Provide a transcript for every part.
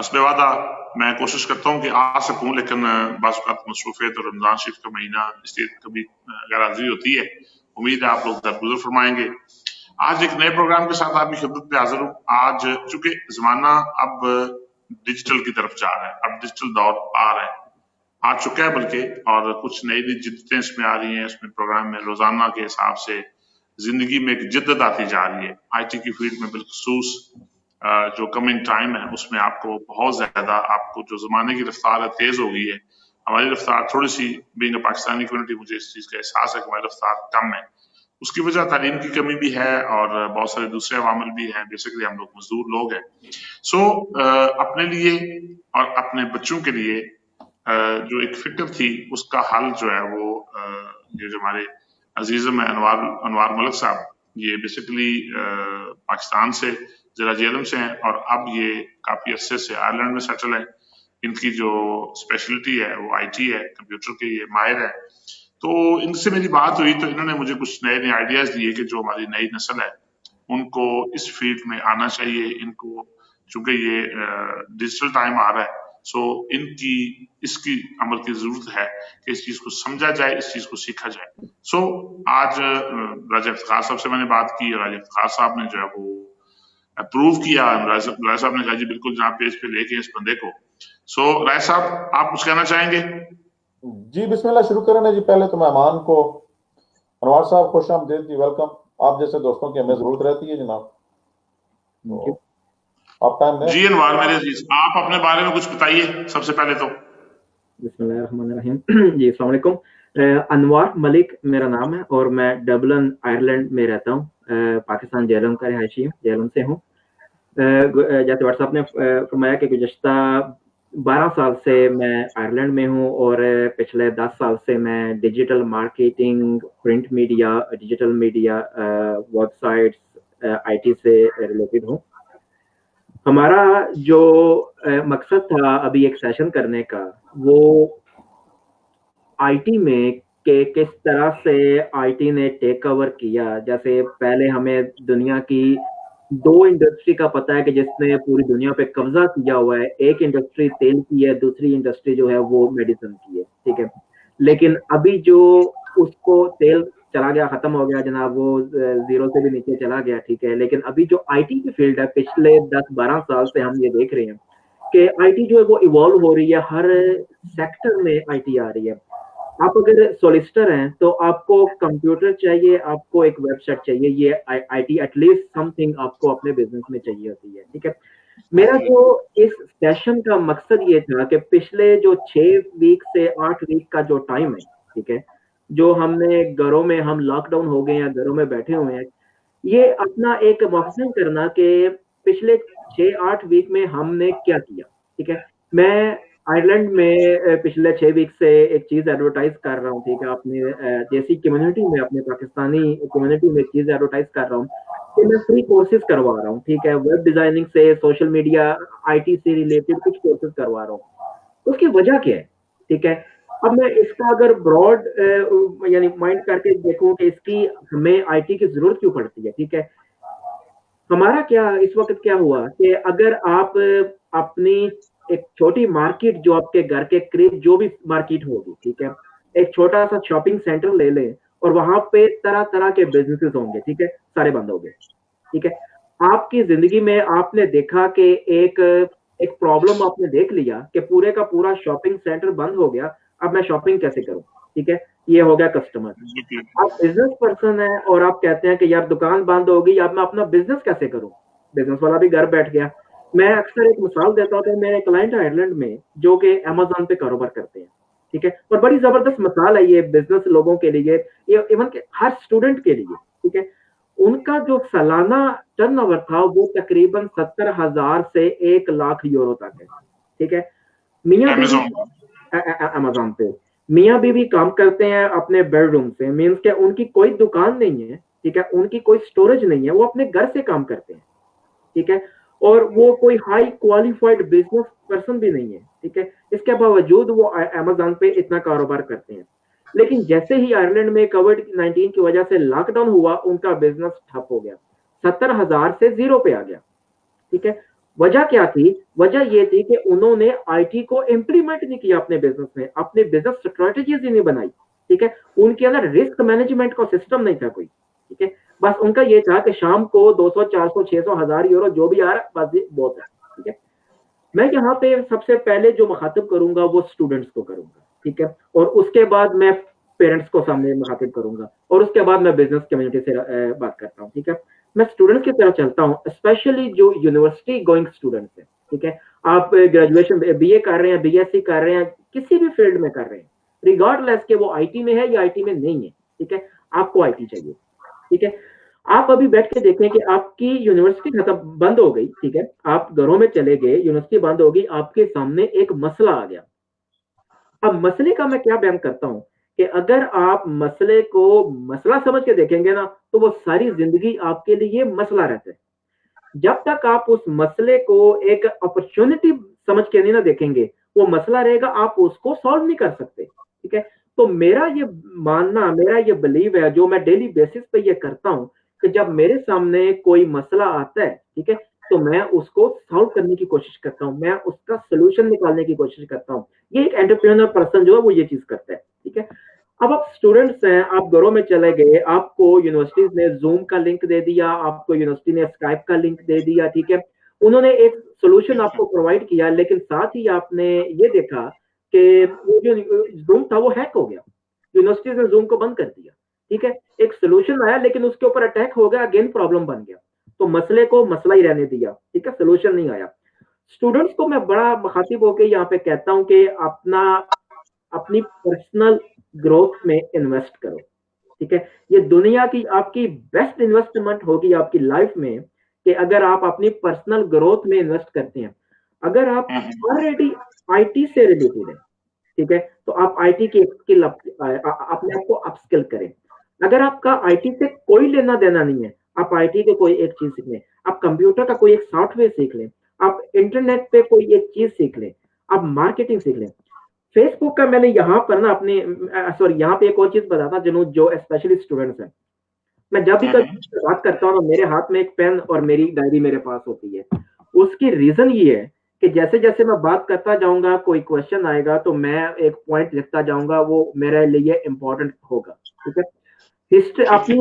हस्ब वादा मैं कोशिश करता हूँ कि आ सकूं, लेकिन बाज़ औक़ात मसरूफियत और रमज़ान शरीफ का महीना इसलिए कभी गैर हाज़िरी होती है। उम्मीद है आप लोग दरगुज़र फरमाएंगे। आज एक नए प्रोग्राम के साथ आपकी खिदमत में हाजिर हूँ। आज चूंकि ज़माना अब डिजिटल की तरफ जा रहा है, अब डिजिटल दौर आ चुका है बल्कि, और कुछ नई नई जिद्दतें इसमें आ रही हैं। इसमें प्रोग्राम में रोजाना के हिसाब से जिंदगी में एक जिद्दत आती जा रही है। आईटी की फील्ड में बिलखसूस जो कमिंग टाइम है उसमें आपको बहुत ज्यादा, आपको जो जमाने की रफ्तार है तेज हो गई है। हमारी रफ्तार थोड़ी सी, बीइंग अ पाकिस्तानी कम्युनिटी, मुझे इस चीज का एहसास है कि हमारी रफ्तार कम है। उसकी वजह तालीम की कमी भी है और बहुत सारे दूसरे अवामिल भी हैं। बेसिकली हम लोग मजदूर लोग हैं। सो अपने लिए और अपने बच्चों के लिए जो एक फिक्र थी उसका हल जो है वो ये जो हमारे अजीजम है अनवार मलिक साहब, ये बेसिकली पाकिस्तान से जरा जेलम से हैं और अब ये काफी अरसे से आयरलैंड में सेटल है। इनकी जो स्पेशलिटी है वो आईटी है, कंप्यूटर के ये माहिर है। तो इनसे मेरी बात हुई तो इन्होंने मुझे कुछ नए नए आइडियाज दिए कि जो हमारी नई नस्ल है उनको इस फील्ड में आना चाहिए। इनको चूंकि ये डिजिटल टाइम आ रहा है, सो इनकी इसकी अमल की जरूरत है कि इस चीज को समझा जाए, इस चीज को सीखा जाए। सो आज राजा इफ्तिखार साहब से मैंने बात की और राजा इफ्तिखार साहब ने जो है वो अप्रूव किया। राय साहब ने कहा जी बिल्कुल जहाँ पेज पे लेके इस बंदे को। सो राय साहब आप कुछ कहना चाहेंगे? जी बिस्मिल्लाह, शुरू करें ना जी। पहले तो मेहमान को अनवार साहब खुश आमदीद जी, वेलकम। आप जैसे दोस्तों की हमें जरूरत रहती है जनाब। तो आप टाइम दें जी। अनवार मेरे अजीज, आप अपने बारे में कुछ बताइए सबसे पहले तो। बिस्मिल्लाहिर्रहमानिर्रहीम। जी अस्सलाम वालेकुम। अनवार मलिक मेरा नाम है और मैं डबलिन आयरलैंड में रहता हूँ। पाकिस्तान जेलम का रिहायशी हूँ, जेलम से हूँ। जैसे व्हाट्सएप ने फरमाया कि गुज़श्ता 12 साल से मैं आयरलैंड में हूँ और पिछले 10 साल से मैं digital marketing, print media, digital media, websites, IT से रिलेटेड हूँ। हमारा जो मकसद था अभी एक सेशन करने का, वो आईटी में कि किस तरह से आईटी ने टेक कवर किया। जैसे पहले हमें दुनिया की 2 इंडस्ट्री का पता है कि जिसने पूरी दुनिया पे कब्जा किया हुआ है। एक इंडस्ट्री तेल की है, दूसरी इंडस्ट्री जो है वो मेडिसिन की है, ठीक है। लेकिन अभी जो उसको तेल चला गया, खत्म हो गया जनाब, वो जीरो से भी नीचे चला गया, ठीक है। लेकिन अभी जो आईटी की फील्ड है, पिछले 10-12 साल से हम ये देख रहे हैं कि आईटी जो है वो इवॉल्व हो रही है। हर सेक्टर में आईटी आ रही है। आप अगर सोलिसिटर हैं तो आपको कंप्यूटर चाहिए, आपको एक वेबसाइट चाहिए। ये आईटी एटलीस्ट समथिंग आपको अपने बिजनेस में चाहिए होती है, ठीक है। मेरा जो इस सेशन का मकसद ये था कि पिछले जो 6 वीक से 8 वीक का जो टाइम है, ठीक है, जो हमने घरों में, हम लॉकडाउन हो गए या घरों में बैठे हुए हैं, ये अपना एक मुआवजा करना कि पिछले 6-8 वीक में हमने क्या किया, ठीक है। मैं आयरलैंड में पिछले 6 वीक से एक चीज एडवर्टाइज कर रहा हूँ, ठीक है। अपने देसी कम्युनिटी में, अपने पाकिस्तानी कम्युनिटी में एक चीज एडवर्टाइज कर रहा हूँ कि मैं फ्री कोर्सेज करवा रहा हूँ, ठीक है। वेब डिजाइनिंग से, सोशल मीडिया, आईटी से रिलेटेड कुछ कोर्सेज करवा रहा हूँ। उसकी वजह क्या है, ठीक है। अब मैं इसका अगर ब्रॉड यानी माइंड करके देखूं कि इसकी हमें आईटी की जरूरत क्यों पड़ती है, ठीक है। हमारा क्या इस वक्त क्या हुआ कि अगर आप अपनी एक छोटी मार्केट जो आपके घर के करीब जो भी मार्केट होगी, ठीक है, एक छोटा सा शॉपिंग सेंटर ले लें और वहां पे तरह तरह के बिजनेसेस होंगे, ठीक है, सारे बंद हो गए, ठीक है। आपकी जिंदगी में आपने देखा कि एक प्रॉब्लम आपने देख लिया कि पूरे का पूरा शॉपिंग सेंटर बंद हो गया। अब मैं शॉपिंग कैसे करूं, ठीक है। ये हो गया कस्टमर। आप बिजनेस पर्सन है और आप कहते हैं कि यार दुकान बंद हो गई, अब मैं अपना बिजनेस कैसे करूं। बिजनेस वाला भी घर बैठ गया। मैं अक्सर एक मिसाल देता हूँ कि मेरे क्लाइंट आयरलैंड में जो कि अमेज़न पे कारोबार करते हैं, ठीक है। और बड़ी जबरदस्त मिसाल है ये बिजनेस लोगों के लिए, इवन के हर स्टूडेंट के लिए, ठीक है। उनका जो सालाना टर्नओवर था वो तकरीबन 70,000 से 1 लाख यूरो तक है, ठीक है। मियाँ बीवी अमेज़न पे मियाँ बीवी काम करते हैं अपने बेडरूम से, मीन्स के उनकी कोई दुकान नहीं है, ठीक है, उनकी कोई स्टोरेज नहीं है, वो अपने घर से काम करते हैं, ठीक है। और वो कोई हाई क्वालिफाइड बिजनेस पर्सन भी नहीं है, ठीक है। इसके बावजूद वो अमेज़न पे इतना कारोबार करते हैं। लेकिन जैसे ही आयरलैंड में कोविड-19 की वजह से लॉकडाउन हुआ, उनका बिजनेस ठप हो गया, 70,000 से जीरो पे आ गया, ठीक है। वजह क्या थी? वजह ये थी कि उन्होंने आईटी को इम्प्लीमेंट नहीं किया अपने बिजनेस में, अपने बिजनेस स्ट्रेटजीज ही नहीं बनाई, ठीक है। उनके अंदर रिस्क मैनेजमेंट का सिस्टम नहीं था कोई, ठीक है। बस उनका ये था कि शाम को 200, 400, 600, 1000 यूरो जो भी आ रहा है बस ये बहुत है, ठीक है। मैं यहाँ पे सबसे पहले जो मुखातिब करूंगा वो स्टूडेंट्स को करूंगा, ठीक है, और उसके बाद मैं पेरेंट्स को सामने मुखातिब करूंगा, और उसके बाद मैं बिजनेस कम्युनिटी से बात करता हूँ, ठीक है। मैं स्टूडेंट्स की तरफ चलता हूँ, स्पेशली जो यूनिवर्सिटी गोइंग स्टूडेंट्स है, ठीक है। आप ग्रेजुएशन बीए कर रहे हैं, बीएससी कर रहे हैं, किसी भी फील्ड में कर रहे हैं, रिगार्डलेस के वो आईटी में है या आईटी में नहीं है, ठीक है, आपको आईटी चाहिए, ठीक है। आप अभी बैठ के देखें कि आपकी यूनिवर्सिटी खत्म बंद हो गई, ठीक है, आप घरों में चले गए, यूनिवर्सिटी बंद हो गई, आपके सामने एक मसला आ गया। अब मसले का मैं क्या बयान करता हूं कि अगर आप मसले को मसला समझ के देखेंगे ना, तो वो सारी जिंदगी आपके लिए मसला रहता है। जब तक आप उस मसले को एक अपॉर्चुनिटी समझ के नहीं ना देखेंगे, वो मसला रहेगा, आप उसको सॉल्व नहीं कर सकते, ठीक है। तो मेरा ये मानना, मेरा ये बिलीव है, जो मैं डेली बेसिस पे ये करता हूं कि जब मेरे सामने कोई मसला आता है, ठीक है, तो मैं उसको सॉल्व करने की कोशिश करता हूं, मैं उसका सोल्यूशन निकालने की कोशिश करता हूं। ये एक एंटरप्रेन्योर पर्सन जो है वो ये चीज करता है, ठीक है। अब आप स्टूडेंट्स हैं, आप घरों में चले गए, आपको यूनिवर्सिटीज ने जूम का लिंक दे दिया, आपको यूनिवर्सिटी ने स्काइप का लिंक दे दिया, ठीक है। उन्होंने एक सोल्यूशन आपको प्रोवाइड किया, लेकिन साथ ही आपने ये देखा कि वो जो जूम था वो हैक हो गया, यूनिवर्सिटीज ने जूम को बंद कर दिया, ठीक है। एक सोल्यूशन आया लेकिन उसके ऊपर अटैक हो गया, अगेन प्रॉब्लम बन गया, तो मसले को मसला ही रहने दिया, ठीक है, सोल्यूशन नहीं आया। स्टूडेंट्स को मैं बड़ा मुखातिब होकर यहाँ पे कहता हूँ कि अपनी पर्सनल ग्रोथ में इन्वेस्ट करो, ठीक है। ये दुनिया की आपकी बेस्ट इन्वेस्टमेंट होगी आपकी लाइफ में, कि अगर आप अपनी पर्सनल ग्रोथ में इन्वेस्ट करते हैं। अगर आप ऑलरेडी आईटी से रिलेटेड है, ठीक है, तो आप आईटी की स्किल अपने आप को अपस्किल करें। अगर आपका आईटी से कोई लेना देना नहीं है, आप आईटी के कोई एक चीज सीख लें, आप कंप्यूटर का कोई एक सॉफ्टवेयर सीख लें, आप इंटरनेट पे कोई एक चीज सीख लें, आप मार्केटिंग सीख लें। फेसबुक का मैंने यहाँ पर ना अपने सॉरी यहाँ पे एक और चीज बताता जनू, जो स्पेशली स्टूडेंट्स हैं, मैं जब भी कभी बात करता हूँ ना, मेरे हाथ में एक पेन और मेरी डायरी मेरे पास होती है। उसकी रीजन ये है कि जैसे जैसे मैं बात करता जाऊंगा, कोई क्वेश्चन आएगा तो मैं एक पॉइंट लिखता जाऊंगा, वो मेरे लिए इंपॉर्टेंट होगा, ठीक है। हिस्ट्री अपनी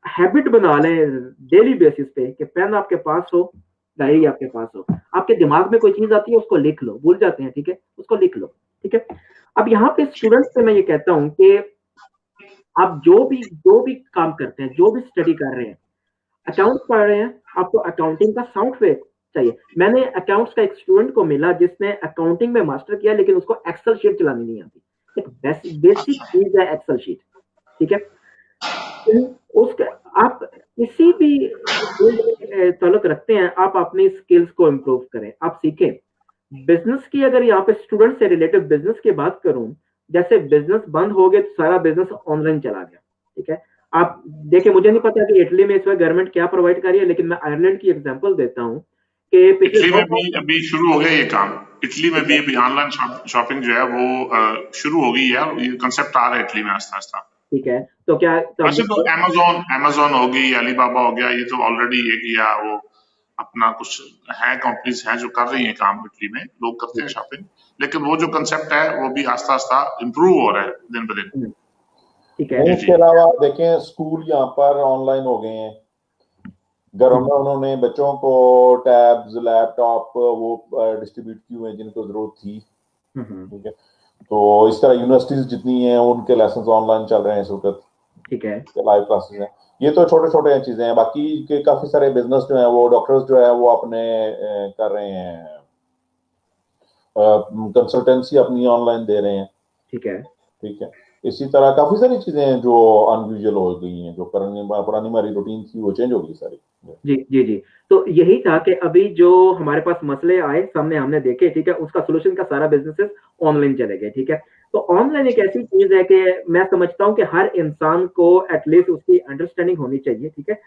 हैबिट बना लें डेली बेसिस पे कि पेन आपके पास हो, डायरी आपके पास हो, आपके दिमाग में कोई चीज आती है उसको लिख लो, भूल जाते हैं, ठीक है, उसको लिख लो, ठीक है। अब यहाँ पे स्टूडेंट्स से मैं ये कहता हूँ कि आप जो भी काम करते हैं, जो भी स्टडी कर रहे हैं, अकाउंट पढ़ रहे हैं, आपको अकाउंटिंग का सॉफ्टवेयर चाहिए। मैंने अकाउंट्स का एक स्टूडेंट को मिला जिसने अकाउंटिंग में मास्टर किया, लेकिन उसको एक्सेल शीट चलानी नहीं आती। एक बेसिक चीज है एक्सेल शीट, ठीक है। उसके आप किसी भी ताल्लुक रखते हैं, आप अपनी स्किल्स को इम्प्रूव करें, आप सीखें। बिजनेस की अगर यहाँ पे स्टूडेंट से रिलेटेड बिजनेस की बात करूं, जैसे बिजनेस बंद हो गए तो सारा बिजनेस ऑनलाइन चला गया, ठीक है। आप देखिए, मुझे नहीं पता कि इटली में इस वक्त गवर्नमेंट क्या प्रोवाइड कर रही है, लेकिन मैं आयरलैंड की एग्जांपल देता हूं कि पिछले इटली में भी अभी शुरू हो गया ये काम। इटली में भी अभी ऑनलाइन शॉपिंग जो है वो शुरू हो गई है, और ये कंसेप्ट आ रहा है इटली में आस्ता आस्ता। ठीक है, तो क्या वैसे तो अमेजोन हो गई, अलीबाबा हो गया, ये तो ऑलरेडी ये किया, वो अपना कुछ है, कंपनीज हैं जो कर रही हैं काम इटली में, लोग करते हैं शॉपिंग, लेकिन वो जो कंसेप्ट है वो भी आस्ता आस्ता इम्प्रूव हो रहा है दिन ब दिन, ठीक है। इसके अलावा देखें स्कूल यहाँ पर ऑनलाइन हो गए हैं, घरों में उन्होंने बच्चों को टैब्स, लैपटॉप वो डिस्ट्रीब्यूट किए हुए हैं जिनको जरूरत थी, ठीक है। तो इस तरह यूनिवर्सिटीज जितनी हैं उनके लेसन ऑनलाइन चल रहे हैं इस वक्त, ठीक है, लाइव क्लासेस हैं। ये तो छोटे छोटे चीजें हैं, बाकी के काफी सारे बिजनेस जो है वो डॉक्टर्स जो है वो अपने कर रहे हैं, कंसल्टेंसी अपनी ऑनलाइन दे रहे हैं, ठीक है, ठीक है। इसी तरह काफी सारी चीजें हैं जो अनयूजुअल हो गई हैं, जो पुरानी हमारी रूटीन थी वो चेंज हो गई सारी। जी जी जी, तो यही था कि अभी जो हमारे पास मसले आए सामने, हमने देखे, ठीक है, उसका सोल्यूशन का सारा बिजनेसेस ऑनलाइन चले गए, ठीक है। तो ऑनलाइन एक ऐसी चीज है कि मैं समझता हूँ कि हर इंसान को एटलीस्ट उसकी अंडरस्टैंडिंग होनी चाहिए, ठीक है।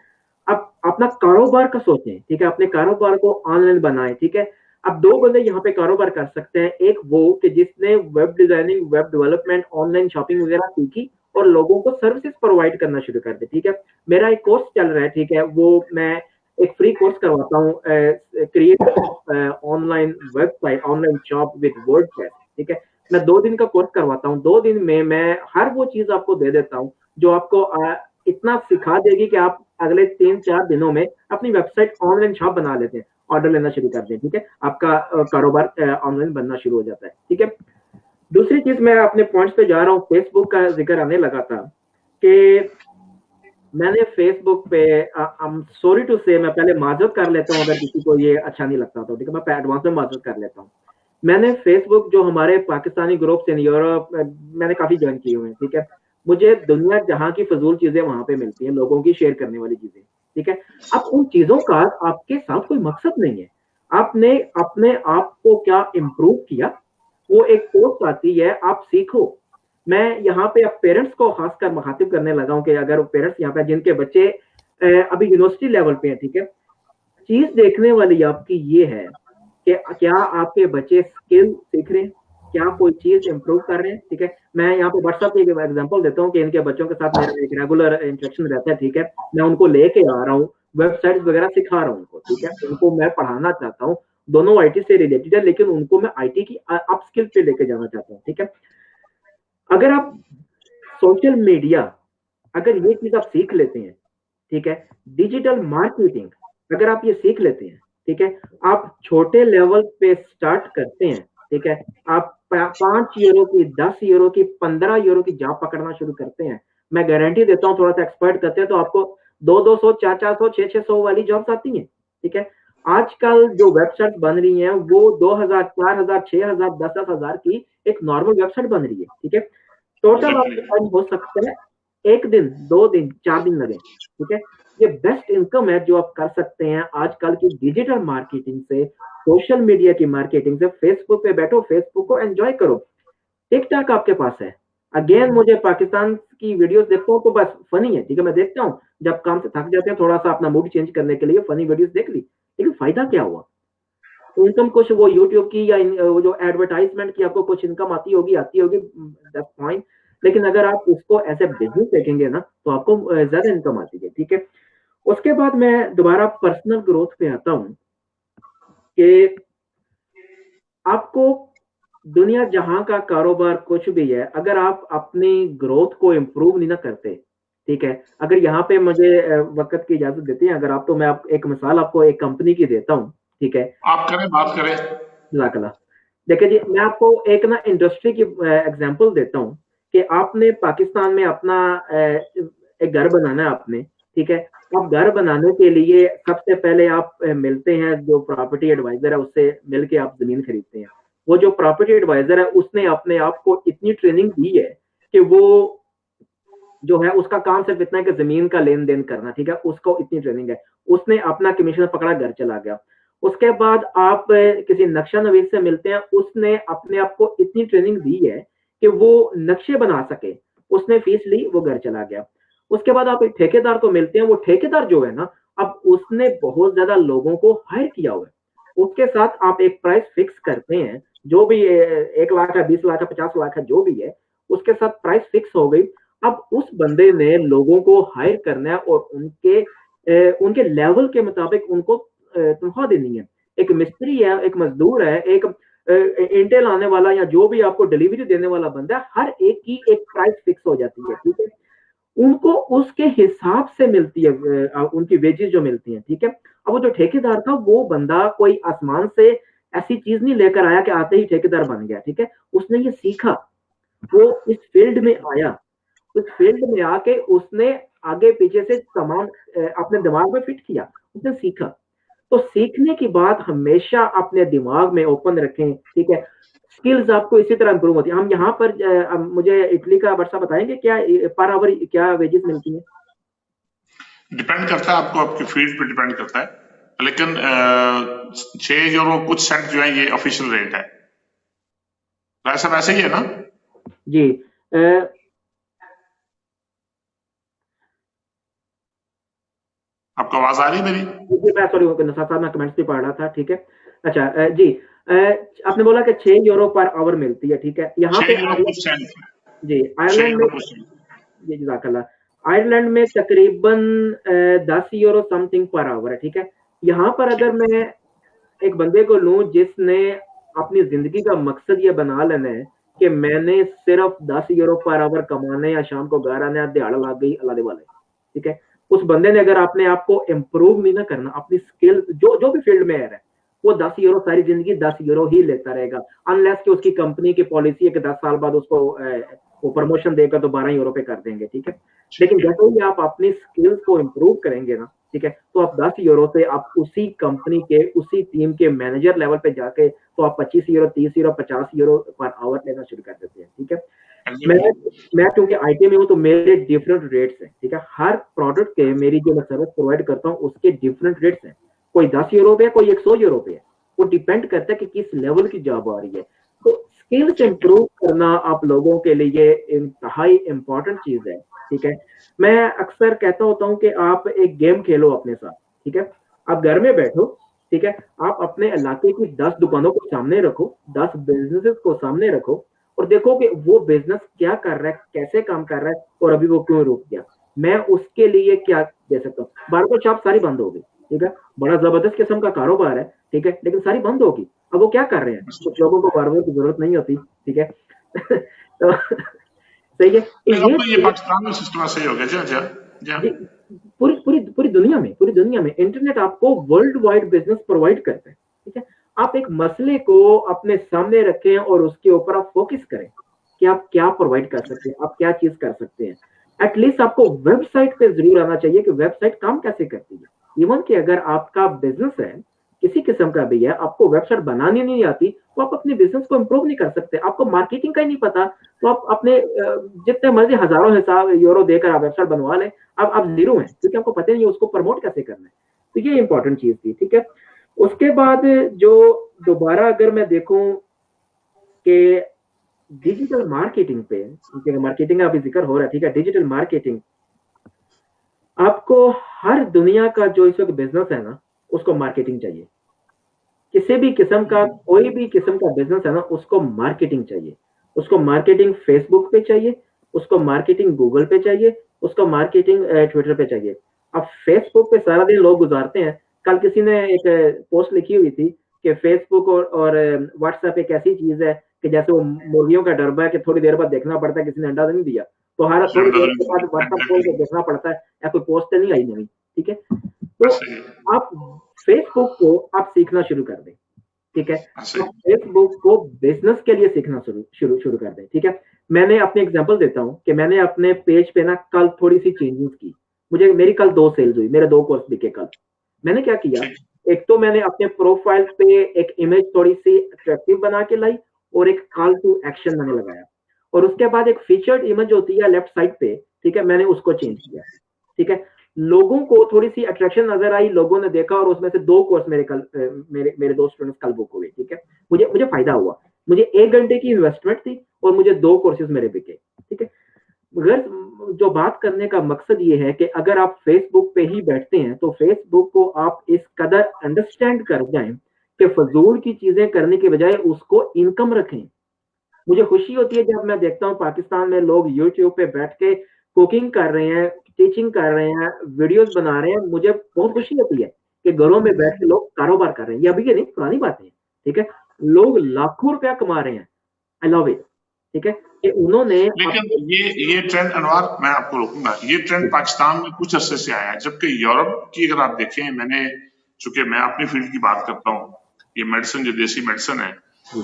अब अपना कारोबार का सोचें, ठीक है, अपने कारोबार को ऑनलाइन बनाएं, ठीक है। अब दो बंदे यहाँ पे कारोबार कर सकते हैं, एक वो कि जिसने web designing, web development, online shopping वगैरह सीखी और लोगों को सर्विसेज प्रोवाइड करना शुरू कर दे, ठीक है। मेरा एक कोर्स चल रहा है, ठीक है, वो मैं एक फ्री कोर्स करवाता हूँ, create online website, online shop with WordPress, ठीक है। मैं 2 दिन का कोर्स करवाता हूँ, 2 दिन में मैं हर वो चीज आपको दे देता हूँ जो आपको इतना सिखा देगी कि आप अगले 3-4 दिनों में अपनी वेबसाइट ऑनलाइन शॉप बना लेते हैं, ऑर्डर लेना शुरू कर दें, ठीक है। आपका कारोबार ऑनलाइन बनना शुरू हो जाता है, ठीक है। दूसरी चीज, मैं अपने पॉइंट्स पे जा रहा हूँ, फेसबुक का जिक्र आने लगा था कि मैंने फेसबुक पे, सॉरी टू से, मैं पहले माजरत कर लेता हूँ अगर किसी को ये अच्छा नहीं लगता तो, ठीक है, मैं एडवांस में माजरत कर लेता हूँ। मैंने फेसबुक, जो हमारे पाकिस्तानी ग्रुप्स इन यूरोप, मैंने काफी ज्वाइन किए हुए हैं, ठीक है। मुझे दुनिया जहाँ की फजूल चीजें वहां पे मिलती हैं, लोगों की शेयर करने वाली चीजें, ठीक है। अब उन चीजों का आपके साथ कोई मकसद नहीं है, आपने अपने आप को क्या इम्प्रूव किया, वो एक पोस्ट आती है, आप सीखो। मैं यहाँ पे अब पेरेंट्स को खासकर मुखातिब करने लगा हूँ कि अगर पेरेंट्स यहाँ पे जिनके बच्चे अभी यूनिवर्सिटी लेवल पे हैं, ठीक है, चीज देखने वाली आपकी ये है कि क्या आपके बच्चे स्किल सीख रहे हैं, क्या कोई चीज इंप्रूव कर रहे हैं, ठीक है। मैं यहाँ पे व्हाट्सएप की एग्जांपल देता हूँ कि इनके बच्चों के साथ मेरा एक रेगुलर इंटरेक्शन रहता है, ठीक है। मैं उनको लेके आ रहा हूँ, वेबसाइट्स वगैरह सिखा रहा हूँ उनको, ठीक है। उनको मैं पढ़ाना चाहता हूँ, दोनों आईटी से रिलेटेड है, लेकिन उनको मैं आईटी की अप स्किल पे लेके जाना चाहता हूँ, ठीक है। अगर आप सोशल मीडिया, अगर ये चीज आप सीख लेते हैं, ठीक है, डिजिटल मार्केटिंग अगर आप ये सीख लेते हैं, ठीक है, आप छोटे लेवल पे स्टार्ट करते हैं, ठीक है, आप 5 यूरो की, 10 यूरो की, 15 यूरो की जॉब पकड़ना शुरू करते हैं, मैं गारंटी देता हूँ, थोड़ा सा एक्सपर्ट करते हैं तो आपको 200, 400, 600 वाली जॉब्स आती हैं, ठीक है। आजकल जो वेबसाइट बन रही हैं वो 2000, 4000, 6000, 10,000 की एक नॉर्मल वेबसाइट बन रही है, ठीक है। टोटल आपका टाइम हो सकता है 1 दिन, 2 दिन, 4 दिन लगे, ठीक है। ये बेस्ट इनकम है जो आप कर सकते हैं आजकल की डिजिटल मार्केटिंग से, सोशल मीडिया की मार्केटिंग से। फेसबुक पे बैठो, फेसबुक को एंजॉय करो, टिकटॉक आपके पास है। अगेन, मुझे पाकिस्तान की वीडियोस देखता हूँ तो बस फनी है, ठीक है, मैं देखता हूँ जब काम से थक जाते हैं, थोड़ा सा अपना मूड चेंज करने के लिए फनी वीडियोस देख ली, लेकिन फायदा क्या हुआ? इनकम कुछ वो यूट्यूब की या वो जो एडवर्टाइजमेंट की आपको कुछ इनकम आती होगी, दैट्स फाइन, लेकिन अगर आप उसको एज ए बिजनेस देखेंगे ना तो आपको ज्यादा इनकम आती है, ठीक है। उसके बाद मैं दोबारा पर्सनल ग्रोथ पे आता हूँ कि आपको दुनिया जहां का कारोबार कुछ भी है, अगर आप अपनी ग्रोथ को इम्प्रूव नहीं ना करते, ठीक है, अगर यहाँ पे मुझे वक्त की इजाजत देती है, अगर आप, तो मैं आप एक मिसाल आपको एक कंपनी की देता हूँ, ठीक है। आप करें, बात करें। जज़ाकल्लाह। देखिए जी, मैं आपको एक ना इंडस्ट्री की एग्जांपल देता हूँ कि आपने पाकिस्तान में अपना एक घर बनाना है आपने, ठीक है। अब घर बनाने के लिए सबसे पहले आप मिलते हैं, जो प्रॉपर्टी एडवाइजर है उससे मिलके आप जमीन खरीदते हैं। वो जो प्रॉपर्टी एडवाइजर है उसने अपने आप को इतनी ट्रेनिंग दी है कि वो जो है उसका काम सिर्फ इतना है कि जमीन का लेन देन करना, ठीक है, उसको इतनी ट्रेनिंग है। उसने अपना कमीशन पकड़ा, घर चला गया। उसके बाद आप किसी नक्शा नवीस से मिलते हैं, उसने अपने आप को इतनी ट्रेनिंग दी है कि वो नक्शे बना सके, उसने फीस ली, वो घर चला गया। उसके बाद आप एक ठेकेदार को मिलते हैं, वो ठेकेदार जो है ना, अब उसने बहुत ज्यादा लोगों को हायर किया हुआ है। उसके साथ आप एक प्राइस फिक्स करते हैं, जो भी 1 लाख है, 20 लाख है, 50 लाख है, जो भी है, उसके साथ प्राइस फिक्स हो गई। अब उस बंदे ने लोगों को हायर करना है और उनके लेवल के मुताबिक उनको तनख्वाह देनी है। एक मिस्त्री है, एक मजदूर है, एक ईंटें लाने वाला या जो भी आपको डिलीवरी देने वाला बंदा है, हर एक की एक प्राइस फिक्स हो जाती है, ठीक है। उनको उसके हिसाब से मिलती है, उनकी वेजेस जो मिलती हैं, ठीक है। अब वो जो ठेकेदार था, वो बंदा कोई आसमान से ऐसी चीज नहीं लेकर आया कि आते ही ठेकेदार बन गया, ठीक है। उसने ये सीखा, वो इस फील्ड में आया, उस फील्ड में आके उसने आगे पीछे से सामान अपने दिमाग में फिट किया, उसने सीखा। तो सीखने की बात हमेशा अपने दिमाग में ओपन रखें, ठीक है। स्किल्स आपको इसी तरह इंप्रूव होती है। हम यहाँ पर मुझे इटली का वर्षा बताएंगे क्या पर आवर क्या वेजेस मिलती है? डिपेंड करता है, आपको आपकी फील्ड पे डिपेंड करता है, लेकिन 6 यूरो कुछ सेंट जो है ये ऑफिशियल रेट है। ऐसा वैसे ही है ना जी? आपको आवाज आ रही है मेरी? मैं सॉरी, साथ मैं कमेंट्स भी पढ़ रहा था, ठीक है। अच्छा जी, आपने बोला कि 6 यूरो पर आवर मिलती है, ठीक है। यहाँ पे यूरो कुछ सेंट जी, 6 आयरलैंड में यूरो कुछ सेंट। जी, जज़ाकल्लाह। आयरलैंड में तकरीबन 10 यूरो समथिंग पर आवर है, ठीक है। यहाँ पर अगर मैं एक बंदे को लूं जिसने अपनी जिंदगी का मकसद ये बना लेना है कि मैंने सिर्फ 10 यूरो पर आवर कमाने या शाम को घर आने दिहाड़ा लग गई अल्लाह दे वाले, ठीक है। उस बंदे ने अगर अपने आप को इम्प्रूव नहीं ना करना, अपनी स्किल जो भी फील्ड में है वो 10 यूरो सारी जिंदगी 10 यूरो ही लेता रहेगा, अनलेस कि उसकी कंपनी की पॉलिसी है कि 10 साल बाद उसको वो प्रमोशन देकर तो 12 यूरो पे कर देंगे, ठीक है। लेकिन जैसे ही आप अपनी स्किल्स को इम्प्रूव करेंगे ना, ठीक है, तो आप 10 यूरो से आप उसी कंपनी के उसी टीम के मैनेजर लेवल पे जाके तो आप 25 euro 30 euro 50 euro per hour लेना शुरू कर देते हैं, ठीक है। मैं क्योंकि आईटी में हूँ तो मेरे डिफरेंट रेट्स हैं, ठीक है। हर प्रोडक्ट के मेरी जो मैं सर्विस प्रोवाइड करता हूँ उसके डिफरेंट रेट्स हैं, कोई 10 यूरो पे है, कोई 100 यूरो पे है, वो डिपेंड करता है कि किस लेवल की जॉब आ रही है। तो स्किल्स इंप्रूव करना आप लोगों के लिए इंतहाई इंपॉर्टेंट चीज है, ठीक है। मैं अक्सर कहता होता हूँ कि आप एक गेम खेलो अपने साथ, ठीक है। आप घर में बैठो, ठीक है, आप अपने इलाके की 10 दुकानों को सामने रखो, 10 बिजनेसेस को सामने रखो और देखो कि वो बिजनेस क्या कर रहा है, कैसे काम कर रहा है और अभी वो क्यों रुक गया, मैं उसके लिए क्या दे सकता हूँ। बार्बर शॉप सारी बंद हो गई, ठीक है, बड़ा जबरदस्त किस्म का कारोबार है, ठीक है, लेकिन सारी बंद होगी। अब वो क्या कर रहे हैं, कुछ लोगों को बार्बर की जरूरत नहीं होती, ठीक है। तो सही है, ये पाकिस्तान में सिस्टम सही हो गया जी। पूरी दुनिया में इंटरनेट आपको वर्ल्ड वाइड बिजनेस प्रोवाइड करता है, ठीक है। आप एक मसले को अपने सामने रखें और उसके ऊपर आप फोकस करें कि आप क्या प्रोवाइड कर सकते हैं, आप क्या चीज कर सकते हैं। एटलीस्ट आपको वेबसाइट पे जरूर आना चाहिए कि वेबसाइट काम कैसे करती है। इवन कि अगर आपका बिजनेस है किसी किस्म का भी है, आपको वेबसाइट बनानी नहीं आती तो आप अपने बिजनेस को इंप्रूव नहीं कर सकते। आपको मार्केटिंग का ही नहीं पता तो आप अपने जितने मर्जी हजारों हिसाब यूरो देकर आप वेबसाइट बनवा लें, अब आप जीरो हैं क्योंकि आपको पता नहीं है उसको प्रमोट कैसे करना है। तो ये इंपॉर्टेंट चीज थी, ठीक है। उसके बाद जो दोबारा अगर मैं देखूं कि डिजिटल मार्केटिंग पे, मार्केटिंग का अभी जिक्र हो रहा है, ठीक है। डिजिटल मार्केटिंग आपको हर दुनिया का जो इस वक्त बिजनेस है ना उसको मार्केटिंग चाहिए। किसी भी किस्म का कोई भी किस्म का बिजनेस है ना उसको मार्केटिंग चाहिए। उसको मार्केटिंग फेसबुक पे चाहिए, उसको मार्केटिंग गूगल पे चाहिए, उसको मार्केटिंग ट्विटर पे चाहिए। अब फेसबुक पे सारा दिन लोग गुजारते हैं। कल किसी ने एक पोस्ट लिखी हुई थी कि फेसबुक और व्हाट्सएप एक ऐसी चीज है कि जैसे वो मुर्गियों का डरबा है कि थोड़ी देर बाद देखना पड़ता है किसी ने अंडा नहीं दिया तो हर थोड़ी देर के बाद व्हाट्सएप खोल के देखना पड़ता है या कोई पोस्ट नहीं आई नई, ठीक है। तो आप फेसबुक को आप सीखना शुरू कर दें, ठीक है। तो फेसबुक को बिजनेस के लिए सीखना शुरू कर दें, ठीक है। मैंने अपने एग्जांपल देता हूं कि मैंने अपने पेज पे ना कल थोड़ी सी चेंजेस की। मेरी कल 2 सेल्स हुई, मेरे 2 कोर्स बिके कल। मैंने क्या किया, एक तो मैंने अपने प्रोफाइल पे एक इमेज थोड़ी सी अट्रैक्टिव बना के लाई और एक कॉल टू एक्शन मैंने लगाया और उसके बाद एक फीचर्ड इमेज होती है लेफ्ट साइड पे, ठीक है, मैंने उसको चेंज किया, ठीक है। लोगों को थोड़ी सी अट्रैक्शन नजर आई, लोगों ने देखा और उसमें से 2 कोर्स मेरे 2 स्टूडेंट्स कल बुक हुए, ठीक है। मुझे फायदा हुआ, मुझे 1 घंटे की इन्वेस्टमेंट थी और मुझे 2 कोर्सेज मेरे बिके, ठीक है। मगर जो बात करने का मकसद ये है कि अगर आप फेसबुक पे ही बैठते हैं तो फेसबुक को आप इस कदर अंडरस्टैंड कर जाएं कि फजूल की चीजें करने के बजाय उसको इनकम रखें। मुझे खुशी होती है जब मैं देखता हूँ पाकिस्तान में लोग यूट्यूब पे बैठ के कुकिंग कर रहे हैं, टीचिंग कर रहे हैं, वीडियोस बना रहे हैं। मुझे बहुत खुशी होती है कि घरों में बैठ के लोग कारोबार कर रहे हैं। ये अभी के नहीं, पुरानी बातें हैं, ठीक है। लोग लाखों रुपया कमा रहे हैं। आई लव इट, ठीक है। कि उन्होंने लेकिन ये ट्रेंड, अनवर मैं आपको रोकूंगा, ये ट्रेंड पाकिस्तान में कुछ अरसे से आया है, जबकि यूरोप की अगर आप देखें, चूंकि मैं अपनी फील्ड की बात करता हूँ, ये मेडिसिन जो देसी मेडिसिन है,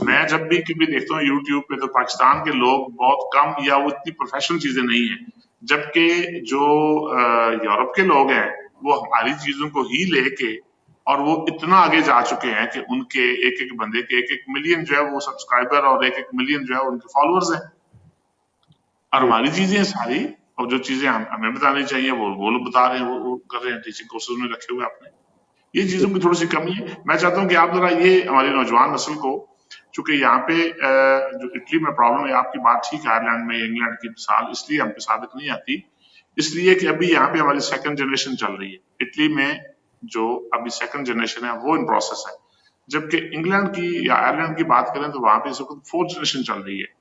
मैं जब भी कभी देखता हूँ यूट्यूब पे तो पाकिस्तान के लोग बहुत कम या वो इतनी प्रोफेशनल चीजें नहीं है, जबकि जो यूरोप के लोग हैं वो हमारी चीजों को ही लेके और वो इतना आगे जा चुके हैं कि उनके एक एक बंदे के 1-1 मिलियन जो है वो सब्सक्राइबर और 1-1 मिलियन जो है उनके फॉलोअर्स हैं। और हमारी चीजें सारी और जो चीजें हमें बतानी चाहिए वो लोग बता रहे हैं, वो कर रहे हैं, टीचिंग कोर्सेज में रखे हुए आपने। ये चीजों की थोड़ी सी कमी है। मैं चाहता हूँ कि आप जरा ये हमारी नौजवान नस्ल को, चूंकि यहाँ पे जो इटली में प्रॉब्लम है, आपकी बात ठीक है, आयरलैंड में इंग्लैंड की मिसाल इसलिए हम पे साबित नहीं आती, इसलिए कि अभी यहाँ पे हमारी 2nd जनरेशन चल रही है। इटली में जो अभी 2nd जनरेशन है वो इन प्रोसेस है, जबकि इंग्लैंड की या आयरलैंड की बात करें तो वहां पे इस वक्त 4th जनरेशन चल रही है।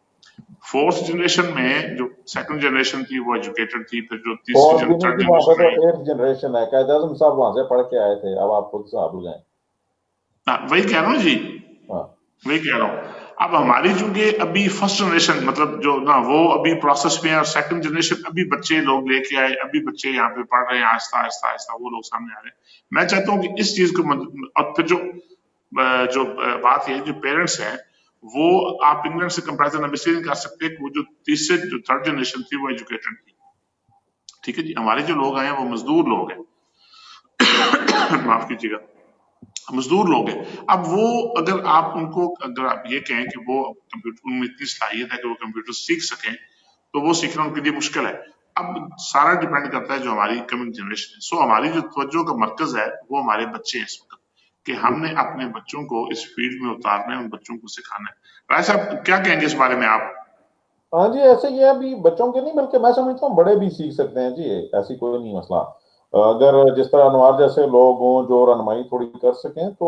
फोर्थ जनरेशन में जो सेकंड जनरेशन थी वो एजुकेटेड थी, फिर जो और भी नहीं थर्ड कि वहाँ पे जनरेशन तो आई। 8th जनरेशन है, कायद आजम साहब वहां से पढ़ के आए थे, अब आप खुद हिसाब लगाएं। वही कह रहा हूँ जी, हाँ वही कह रहा हूँ। अब हमारी चूंकि अभी फर्स्ट जनरेशन मतलब जो ना वो अभी प्रोसेस में है, और सेकंड जनरेशन अभी बच्चे लोग लेके आए, अभी बच्चे यहाँ पे पढ़ रहे हैं, आहिस्ता आहिस्ता आहिस्ता वो लोग सामने आ रहे हैं। मैं चाहता हूँ कि इस चीज को और फिर जो बात है, जो पेरेंट्स हैं वो, आप इंग्लैंड से कंपेरिजन अब इसलिए नहीं कर सकते कि वो जो तीसरे जो थर्ड जनरेशन थी वो एजुकेटेड थी। ठीक है जी, हमारे जो लोग आए हैं वो मजदूर लोग हैं माफ कीजिएगा, मजदूर लोग हैं। अब वो अगर आप ये कहें कि वो कंप्यूटर, उनमें इतनी सलाहियत है कि वो कंप्यूटर सीख सकें, तो वो सीखना उनके लिए मुश्किल है। अब सारा डिपेंड करता है जो हमारी कमिंग जनरेशन है। सो हमारी जो तवज्जो का मरकज है वो हमारे बच्चे हैं इस वक्त, कि हमने अपने बच्चों को इस फील्ड में उतारना है, उन बच्चों को सिखाना है। राय साहब क्या कहेंगे इस बारे में आप? हाँ जी, ऐसे ही है, अभी बच्चों के नहीं बल्कि मैं समझता हूँ बड़े भी सीख सकते हैं जी, ऐसी कोई नहीं मसला। अगर जिस तरह अनवार जैसे लोग हों जो रहनुमाई थोड़ी कर सकें तो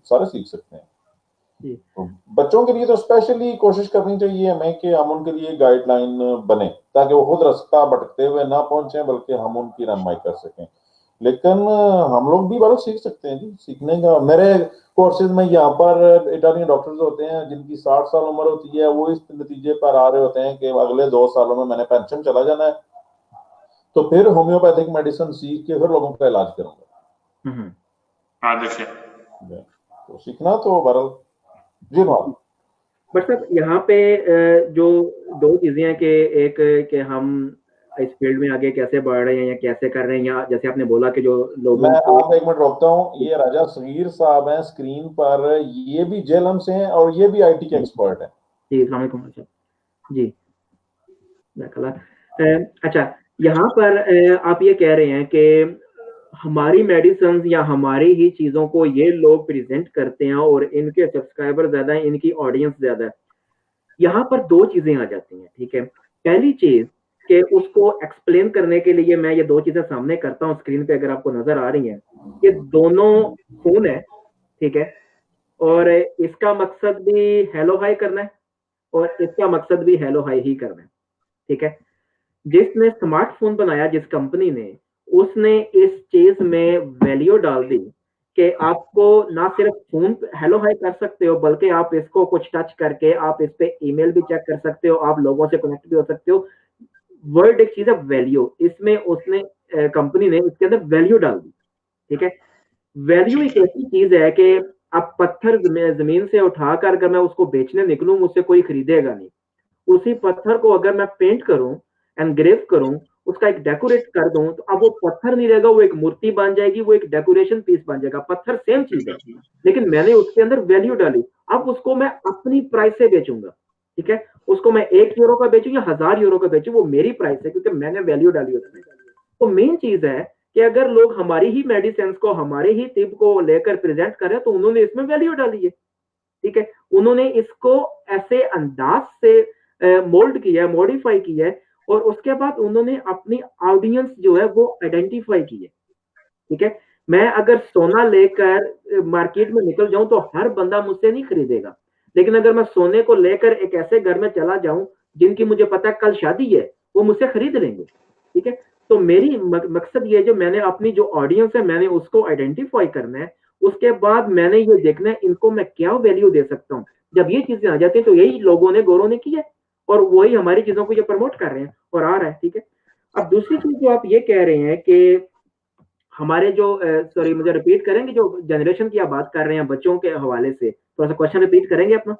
सारे सीख सकते हैं। तो बच्चों के लिए तो स्पेशली कोशिश करनी चाहिए हमें कि हम उनके लिए गाइडलाइन बने, ताकि वो खुद रास्ता भटकते हुए ना पहुंचे, बल्कि हम उनकी रहनुमाई कर सकें। लेकिन हम लोग भी बहुत सीख सकते हैं जी, सीखने का। मेरे कोर्सेज में यहाँ पर इटालियन डॉक्टर्स होते हैं जिनकी 60 साल उम्र होती है, वो इस नतीजे पर आ रहे होते हैं कि अगले 2 सालों में मैंने पेंशन चला जाना है, तो फिर होम्योपैथिक मेडिसिन सीख के फिर लोगों का इलाज करूंगा। हाँ देखिए, तो सीखना तो बहरहाल जी नवाब। बट सर यहाँ पे जो दो चीजें हैं कि एक कि हम इस फील्ड में आगे कैसे बढ़ रहे हैं या कैसे कर रहे हैं, या जैसे आपने बोला कि जो लोगों मैं को, आप एक मिनट रोकता हूँ, ये राजा सगीर साहब हैं स्क्रीन पर, ये भी जेएलएम से हैं और ये भी आईटी के एक्सपर्ट हैं। जी अस्सलाम वालेकुम सर जी। अच्छा, यहाँ पर आप ये कह रहे हैं कि हमारी मेडिसिन या हमारी ही चीजों को ये लोग प्रेजेंट करते हैं और इनके सब्सक्राइबर ज्यादा है, इनकी ऑडियंस ज्यादा है। यहाँ पर दो चीजें आ जाती हैं, ठीक है। पहली चीज कि उसको एक्सप्लेन करने के लिए मैं ये दो चीजें सामने करता हूँ स्क्रीन पे, अगर आपको नजर आ रही हैं। ये दोनों फोन है, ठीक है, और इसका मकसद भी हेलो हाई करना है और इसका मकसद भी हेलो हाई ही करना है, ठीक है। जिसने स्मार्टफोन बनाया, जिस कंपनी ने, उसने इस चीज में वैल्यू डाल दी कि आपको ना सिर्फ फोन हेलो हाई कर सकते हो, बल्कि आप इसको कुछ टच करके आप इस पे ईमेल भी चेक कर सकते हो, आप लोगों से कनेक्ट भी हो सकते हो। वर्ड एक चीज है वैल्यू, इसमें उसने कंपनी ने इसके अंदर वैल्यू डाल दी, ठीक है। वैल्यू एक ऐसी चीज है कि अब पत्थर जमीन से उठाकर अगर मैं उसको बेचने निकलूं, मुझसे कोई खरीदेगा नहीं। उसी पत्थर को अगर मैं पेंट करूं, एनग्रेव करूं, उसका एक डेकोरेट कर दूं, तो अब वो पत्थर नहीं रहेगा, वो एक मूर्ति बन जाएगी, वो एक डेकोरेशन पीस बन जाएगा। पत्थर सेम चीज है, लेकिन मैंने उसके अंदर वैल्यू डाली। अब उसको मैं अपनी प्राइस से बेचूंगा, ठीक है। उसको मैं 1 यूरो का बेचूं या 1000 यूरो का बेचूं, वो मेरी प्राइस है, क्योंकि मैंने वैल्यू डाली उसमें। तो मेन चीज है कि अगर लोग हमारी ही मेडिसिन को, हमारे ही तिब को लेकर प्रेजेंट करें, तो उन्होंने इसमें वैल्यू डाली है, ठीक है। उन्होंने इसको ऐसे अंदाज से मोल्ड किया, मॉडिफाई किया है, और उसके बाद उन्होंने अपनी ऑडियंस जो है वो आइडेंटिफाई की है, ठीक है। मैं अगर सोना लेकर मार्केट में निकल जाऊं तो हर बंदा मुझसे नहीं खरीदेगा, लेकिन अगर मैं सोने को लेकर एक ऐसे घर में चला जाऊं जिनकी मुझे पता है कल शादी है, वो मुझसे खरीद लेंगे, ठीक है। तो मेरी मकसद ये, जो मैंने अपनी जो ऑडियंस है मैंने उसको आइडेंटिफाई करना है। उसके बाद मैंने ये देखना है इनको मैं क्या वैल्यू दे सकता हूँ। जब ये चीजें आ जाती है तो यही लोगों ने, गौरव ने की है, और वही हमारी चीजों को ये प्रमोट कर रहे हैं और आ रहा है, ठीक है। अब दूसरी चीज जो आप ये कह रहे हैं कि हमारे जो, सॉरी मुझे रिपीट करेंगे, जो जनरेशन की आप बात कर रहे हैं बच्चों के हवाले से, थोड़ा सा क्वेश्चन रिपीट करेंगे अपना।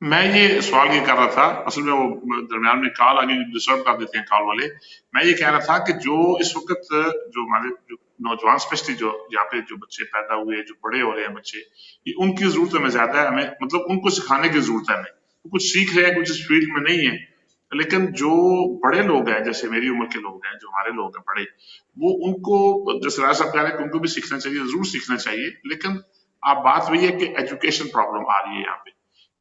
मैं ये सवाल ये कर रहा था, असल में वो दरमियान में कॉल आगे डिस्टर्ब कर देते हैं कॉल वाले। मैं ये कह रहा था कि जो इस वक्त जो हमारे जो नौजवान, स्पेशली जो यहाँ पे जो बच्चे पैदा हुए, जो बड़े हो रहे हैं बच्चे, ये उनकी जरूरत हमें ज्यादा है। हमें मतलब उनको सिखाने की जरूरत है हमें। वो कुछ सीख रहे हैं, कुछ इस फील्ड में नहीं है, लेकिन जो बड़े लोग हैं, जैसे मेरी उम्र के लोग हैं, जो हमारे लोग हैं बड़े, वो उनको, जैसे राजा साहब कह रहे हैं कि उनको भी सीखना चाहिए, जरूर सीखना चाहिए। लेकिन आप बात वही है कि एजुकेशन प्रॉब्लम आ रही है यहाँ पे,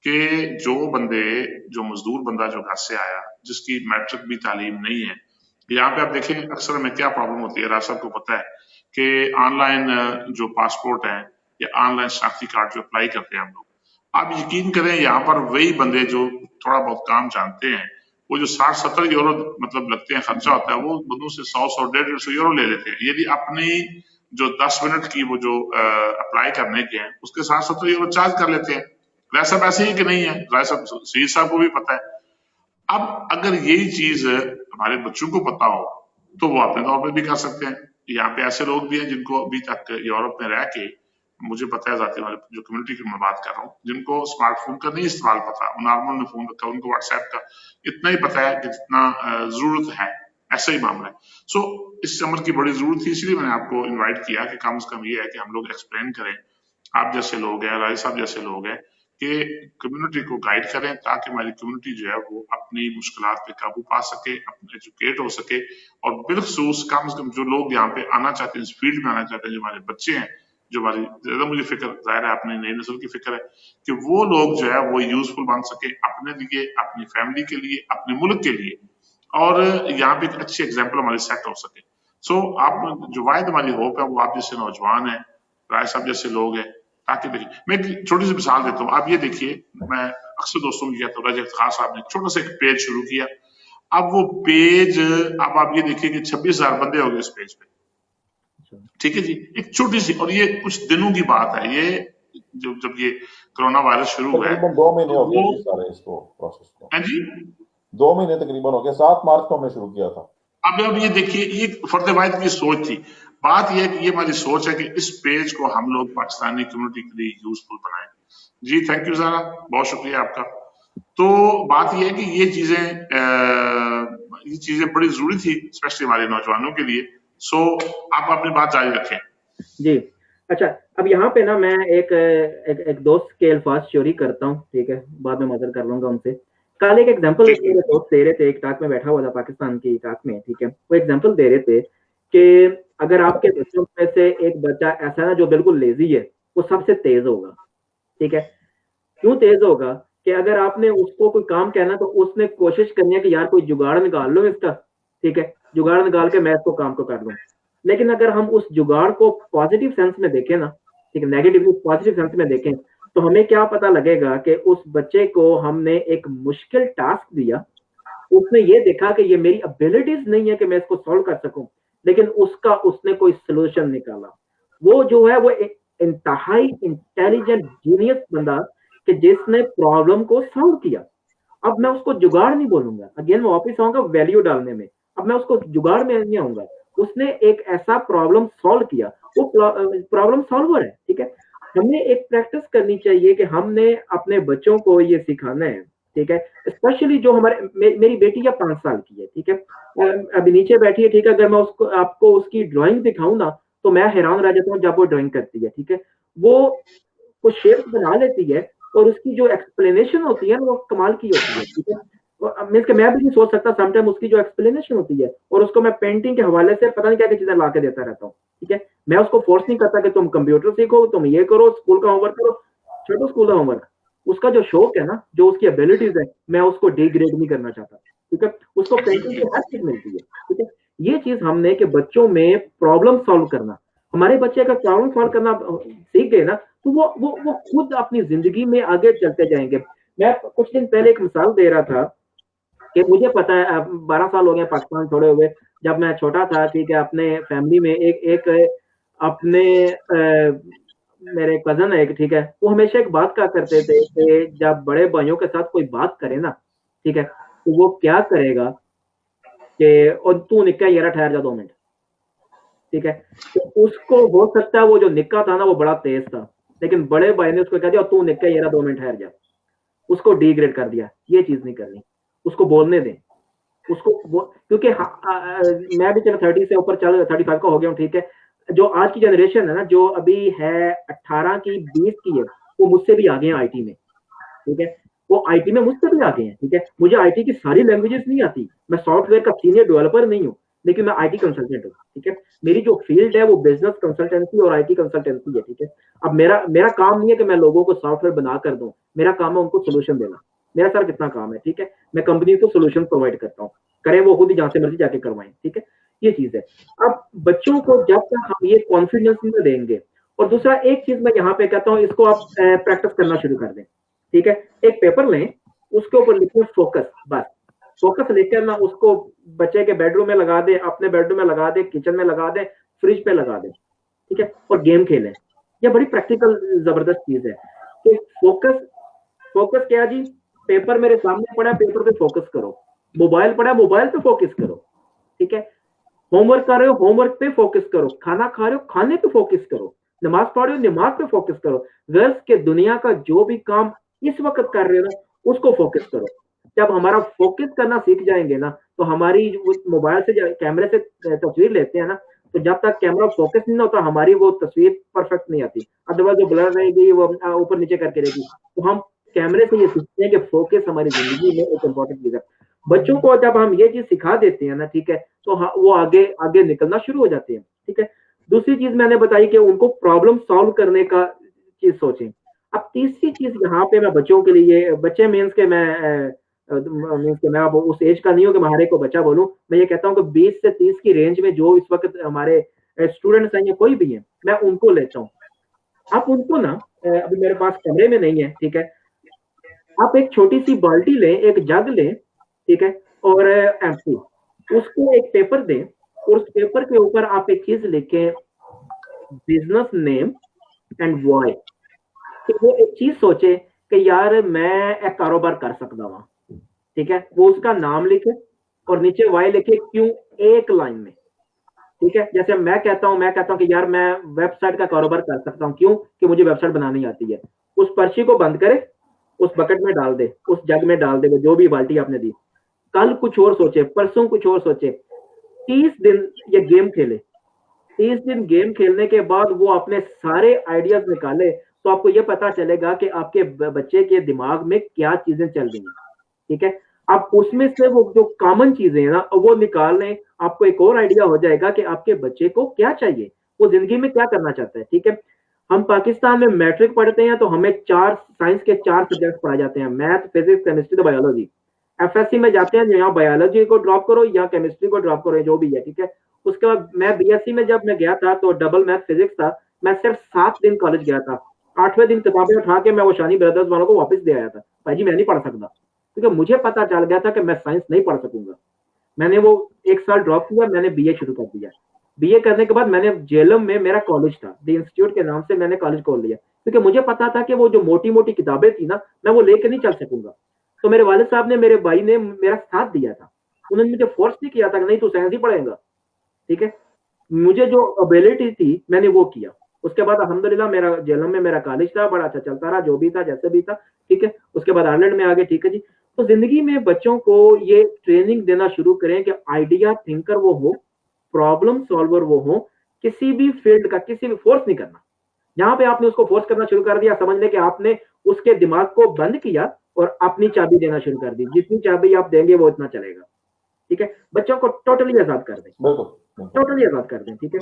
कि जो बंदे, जो मजदूर बंदा जो घर से आया, जिसकी मैट्रिक भी तालीम नहीं है, यहाँ पे आप देखें अक्सर हमें क्या प्रॉब्लम होती है, राज साहब को पता है कि ऑनलाइन जो पासपोर्ट है या ऑनलाइन शनाख्ती कार्ड जो अप्लाई करते हैं हम लोग, आप यकीन करें यहाँ पर वही बंदे जो थोड़ा बहुत काम जानते हैं, वो जो 60-70 यूरो मतलब लगते हैं, खर्चा होता है, वो बंदों से 100 150 यूरो ले लेते हैं। यदि अपनी जो 10 मिनट की वो जो अप्लाई करने के हैं उसके 60-70 यूरो चार्ज कर लेते हैं। राय साहब ऐसे ही कि नहीं है, राय साहब शहीद साहब को भी पता है। अब अगर यही चीज हमारे बच्चों को पता हो तो वो अपने तौर पर भी कर सकते हैं। यहाँ पे ऐसे लोग भी हैं जिनको अभी तक यूरोप में रह के, मुझे पता है जाते हमारे जो कम्युनिटी की मैं बात कर रहा हूँ, जिनको स्मार्टफोन का नहीं इस्तेमाल पता, नॉर्मल ने फोन रखा, उनको व्हाट्सएप का इतना ही पता है कि जितना जरूरत है, ऐसा ही मामला है। सो इस समर की बड़ी जरूरत थी, इसलिए मैंने आपको इन्वाइट किया कि कम से कम ये है कि हम लोग एक्सप्लेन करें, आप जैसे लोग हैं, राय साहब जैसे लोग हैं, कि कम्युनिटी को गाइड करें ताकि हमारी कम्युनिटी जो है वो अपनी मुश्किलात पे काबू पा सके, अपने एजुकेट हो सके, और बिलखसूस कम से कम जो लोग यहाँ पे आना चाहते हैं, इस फील्ड में आना चाहते हैं, जो हमारे बच्चे हैं, जो हमारी ज्यादा मुझे फिक्र जाहिर है अपनी नई नस्ल की फिक्र है कि वो लोग जो है वो यूजफुल बन सके अपने लिए, अपनी फैमिली के लिए, अपने मुल्क के लिए, और यहाँ पे एक अच्छी एग्जाम्पल हमारी सेट हो सके। सो आप जो वायद हमारी होप है वो आप जैसे नौजवान है, राय साहब जैसे लोग हैं, ताकि देखिए मैं एक छोटी सी मिसाल देता हूँ। आप ये देखिए, मैं अक्सर दोस्तों को कहता हूँ, रजत खान साहब ने छोटा सा एक पेज शुरू किया, अब वो पेज, अब आप ये देखिए कि 26,000 बंदे हो गए इस पेज पे, ठीक है जी, एक छोटी सी, और ये कुछ दिनों की बात है, ये जब ये कोरोना वायरस शुरू हुआ है, तकरीबन 2 महीने हो गए सारे इसको प्रोसेस को। हाँ जी, 2 महीने तकरीबन हो गए, 7 मार्च को हमने शुरू किया था। अब ये देखिए, ये फर्द वाहिद की सोच थी। बात यह है कि ये हमारी सोच है कि इस पेज को हम लोग पाकिस्तानी कम्युनिटी के लिए यूजफुल बनाएं। जी थैंक यू सारा, बहुत शुक्रिया आपका। तो बात यह है कि ये चीजें बड़ी जरूरी थी, स्पेशली हमारे नौजवानों के लिए। सो आप अपनी बात जारी रखें। जी अच्छा, अब यहाँ पे ना मैं एक दोस्त के अल्फाज चोरी करता हूँ, ठीक है, बाद में मदद कर लूंगा उनसे। कल एक एग्जांपल मेरे दोस्त दे रहे थे, एक टाक में बैठा हुआ था पाकिस्तान की टाक में, ठीक है, वो एग्जांपल दे रहे थे कि अगर आपके बच्चों में से एक बच्चा ऐसा ना जो बिल्कुल लेजी है, वो सबसे तेज होगा, ठीक है। क्यों तेज होगा कि अगर आपने उसको कोई काम कहना तो उसने कोशिश करनी है कि यार कोई जुगाड़ निकाल लो इसका, ठीक है, जुगाड़ निकाल के मैं इसको काम को कर लूँ। लेकिन अगर हम उस जुगाड़ को पॉजिटिव सेंस में देखें ना, ठीक है, नेगेटिव पॉजिटिव सेंस में देखें, तो हमें क्या पता लगेगा कि उस बच्चे को हमने एक मुश्किल टास्क दिया, उसने ये देखा कि ये मेरी एबिलिटीज नहीं है कि मैं इसको सॉल्व कर सकूं, लेकिन उसने कोई सोल्यूशन निकाला। वो जो है वो एक इंतहाई इंटेलिजेंट जीनियस बंदा कि जिसने प्रॉब्लम को सॉल्व किया। अब मैं उसको जुगाड़ नहीं बोलूंगा, अगेन मैं वापस आऊंगा वैल्यू डालने में, अब मैं उसको जुगाड़ में नहीं आऊंगा। उसने एक ऐसा प्रॉब्लम सॉल्व किया, वो प्रॉब्लम सॉल्वर है, ठीक है। हमें एक प्रैक्टिस करनी चाहिए कि हमने अपने बच्चों को ये सिखाना है, ठीक है, स्पेशली जो मेरी बेटी या 5 साल की है, ठीक है, अभी नीचे बैठी है, ठीक है, अगर मैं आपको उसकी ड्राइंग दिखाऊं ना तो मैं हैरान रह जाता हूँ जब वो ड्राइंग करती है, ठीक है, वो कुछ शेप बना लेती है और उसकी जो एक्सप्लेनेशन होती है ना वो कमाल की होती है, ठीक है। मीन्स कि मैं भी नहीं सोच सकता समटाइम उसकी जो एक्सप्लेनेशन होती है, और उसको मैं पेंटिंग के हवाले से पता नहीं क्या क्या चीजें ला के देता रहता हूँ, ठीक है। मैं उसको फोर्स नहीं करता कि तुम कंप्यूटर सीखो, तुम ये करो, स्कूल का होमवर्क करो, छोटो स्कूल का होमवर्क। उसका जो शौक है ना, जो उसकी एबिलिटीज है, मैं उसको डिग्रेड नहीं करना चाहता, ठीक है। उसको पेंटिंग की हर चीज मिलती है, ठीक है। ये चीज हमने कि बच्चों में प्रॉब्लम सॉल्व करना, हमारे बच्चे अगर प्रॉब्लम सॉल्व करना सीख गए ना तो वो खुद अपनी जिंदगी में आगे चलते जाएंगे। मैं कुछ दिन पहले एक मिसाल दे रहा था कि मुझे पता है 12 साल हो गए पाकिस्तान छोड़े हुए। जब मैं छोटा था, ठीक है, अपने फैमिली में एक अपने मेरे कजन है एक, ठीक है, वो हमेशा एक बात कहा करते थे कि जब बड़े भाइयों के साथ कोई बात करे ना, ठीक है, तो वो क्या करेगा कि और तू निक्का यार ठहर जा 2 मिनट, ठीक है। तो उसको हो सकता है वो जो निक्का था ना वो बड़ा तेज था, लेकिन बड़े भाई ने उसको कह दिया तू निक्का यार 2 मिनट ठहर जा, उसको डिग्रेड कर दिया। ये चीज नहीं करनी, उसको बोलने दें उसको क्योंकि मैं भी चलो 30 से ऊपर चल 35 का हो गया हूँ, ठीक है। जो आज की जनरेशन है ना, जो अभी है 18 की 20 की है, वो मुझसे भी आगे हैं आईटी में, ठीक है, वो आईटी में मुझसे भी आगे हैं, ठीक है। मुझे आईटी की सारी लैंग्वेजेस नहीं आती, मैं सॉफ्टवेयर का सीनियर डेवलपर नहीं हूँ, लेकिन मैं आईटी कंसल्टेंट हूँ, ठीक है। मेरी जो फील्ड है वो बिजनेस कंसल्टेंसी और आईटी कंसल्टेंसी है, ठीक है। अब मेरा काम नहीं है कि मैं लोगों को सॉफ्टवेयर बना कर दूं, मेरा काम है उनको सोल्यूशन देना। मेरा सर कितना काम है, ठीक है, मैं कंपनी को सोल्यूशन प्रोवाइड करता हूँ, करे वो खुद ही जहां से मर्जी जाके करवाएं, ठीक है। ये चीज है। अब बच्चों को जब तक हम ये कॉन्फिडेंस में देंगे, और दूसरा एक चीज मैं यहाँ पे कहता हूँ, इसको आप प्रैक्टिस करना शुरू कर दें, ठीक है। एक पेपर लें, उसके ऊपर लिखें फोकस, बस फोकस लिखकर ना उसको बच्चे के बेडरूम में लगा दे, अपने बेडरूम में लगा दे, किचन में लगा दे, फ्रिज पे लगा दे, ठीक है, और गेम खेलें। यह बड़ी प्रैक्टिकल जबरदस्त चीज है। तो फोकस क्या जी, पेपर मेरे सामने पड़ा, पेपर पे फोकस करो। मोबाइल पड़ा, मोबाइल पे फोकस करो, ठीक है। होमवर्क कर रहे हो, होमवर्क पे फोकस करो। खाना खा रहे हो, खाने पे फोकस करो। नमाज पढ़ रहे हो, नमाज पे फोकस करो। गर्ल्स के दुनिया का जो भी काम इस वक्त कर रहे हो ना, उसको फोकस करो। जब हमारा फोकस करना सीख जाएंगे ना, तो हमारी मोबाइल से कैमरे से तस्वीर लेते हैं ना, तो जब तक कैमरा फोकस नहीं होता, हमारी वो तस्वीर परफेक्ट नहीं आती। अदरवाइज वो ब्लर रहेगी, वो ऊपर नीचे करके रहेगी। तो हम कैमरे से ये सीखते हैं कि फोकस हमारी जिंदगी में एक इंपॉर्टेंट चीज है। बच्चों को जब हम ये चीज सिखा देते हैं ना, ठीक है, तो वो आगे आगे निकलना शुरू हो जाते हैं, ठीक है। दूसरी चीज मैंने बताई कि उनको प्रॉब्लम सॉल्व करने का चीज सोचें। अब तीसरी चीज यहाँ पे मैं बच्चों के लिए, बच्चे मीन्स के मैं अब उस एज का नहीं हूँ कि मैं हर एक को बच्चा बोलूं। मैं ये कहता हूँ कि 20 से 30 की रेंज में जो इस वक्त हमारे स्टूडेंट्स हैं या कोई भी है, मैं उनको लेता हूँ। आप उनको ना, अभी मेरे पास कमरे में नहीं है, ठीक है, आप एक छोटी सी बाल्टी लें, एक जग लें, ठीक है, और एम्प्टी, उसको एक पेपर दें, और उस पेपर के ऊपर आप एक चीज लिखें, बिजनेस नेम एंड वाई। कि वो एक चीज सोचे कि यार मैं एक कारोबार कर सकता हूँ, ठीक है, वो उसका नाम लिखे और नीचे वाई लिखे, क्यों, एक लाइन में, ठीक है। जैसे मैं कहता हूँ कि यार मैं वेबसाइट का कारोबार कर सकता हूँ, क्यों, कि मुझे वेबसाइट बनानी आती है। उस पर्ची को बंद करे, उस बकेट में डाल दे, उस जग में डाल दे, वो जो भी बाल्टी आपने दी। कल कुछ और सोचे, परसों कुछ और सोचे, 30 दिन ये गेम खेले। 30 दिन गेम खेलने के बाद वो अपने सारे आइडियाज निकाले, तो आपको ये पता चलेगा कि आपके बच्चे के दिमाग में क्या चीजें चल रही हैं, ठीक है। आप उसमें से वो जो कॉमन चीजें हैं ना, वो निकाल लें, आपको एक और आइडिया हो जाएगा कि आपके बच्चे को क्या चाहिए, वो जिंदगी में क्या करना चाहता है, ठीक है। हम पाकिस्तान में मैट्रिक पढ़ते हैं तो हमें साइंस के 4 सब्जेक्ट पढ़ाए जाते हैं, मैथ, फिजिक्स, केमिस्ट्री, तो बायोलॉजी। एफएससी में जाते हैं, यहाँ बायोलॉजी को ड्रॉप करो या केमिस्ट्री को ड्रॉप करो, जो भी है, ठीक है। उसके बाद मैं बीएससी में जब मैं गया था तो डबल मैथ फिजिक्स था, मैं सिर्फ 7 दिन कॉलेज गया था। 8वें दिन किताबें उठा के मैं वो शानी ब्रदर्स वालों को वापस दे आया था, भाई जी मैं नहीं पढ़ सकता, क्योंकि मुझे पता चल गया था कि मैं साइंस नहीं पढ़ सकूंगा। मैंने वो 1 साल ड्रॉप किया, मैंने बीए शुरू कर दिया। बीए करने के बाद मैंने जेलम में मेरा कॉलेज था, द इंस्टीट्यूट के नाम से मैंने कॉलेज खोल लिया, क्योंकि मुझे पता था कि वो जो मोटी मोटी किताबें थी ना, मैं वो लेके नहीं चल सकूंगा। तो मेरे वालिद साहब ने, मेरे भाई ने मेरा साथ दिया था, उन्होंने मुझे फोर्स नहीं किया था कि नहीं तू साइंस ही पढ़ेगा, ठीक है। मुझे जो एबिलिटी थी मैंने वो किया। उसके बाद अल्हम्दुलिल्लाह मेरा जेलम में मेरा कॉलेज था, बड़ा अच्छा चलता रहा, जो भी था जैसे भी था, ठीक है। उसके बाद आयरलैंड में आ गए, ठीक है जी। तो जिंदगी में बच्चों को ये ट्रेनिंग देना शुरू करें कि आइडिया थिंकर वो हो, प्रॉब्लम सॉल्वर वो हो, किसी भी फील्ड का, किसी भी फोर्स नहीं करना। जहां पे आपने उसको फोर्स करना शुरू कर दिया, समझ लें कि आपने उसके दिमाग को बंद किया और अपनी चाबी देना शुरू कर दी। जितनी चाबी आप देंगे वो इतना चलेगा, ठीक है। बच्चों को टोटली आजाद कर दें, टोटली आजाद कर दें, ठीक है।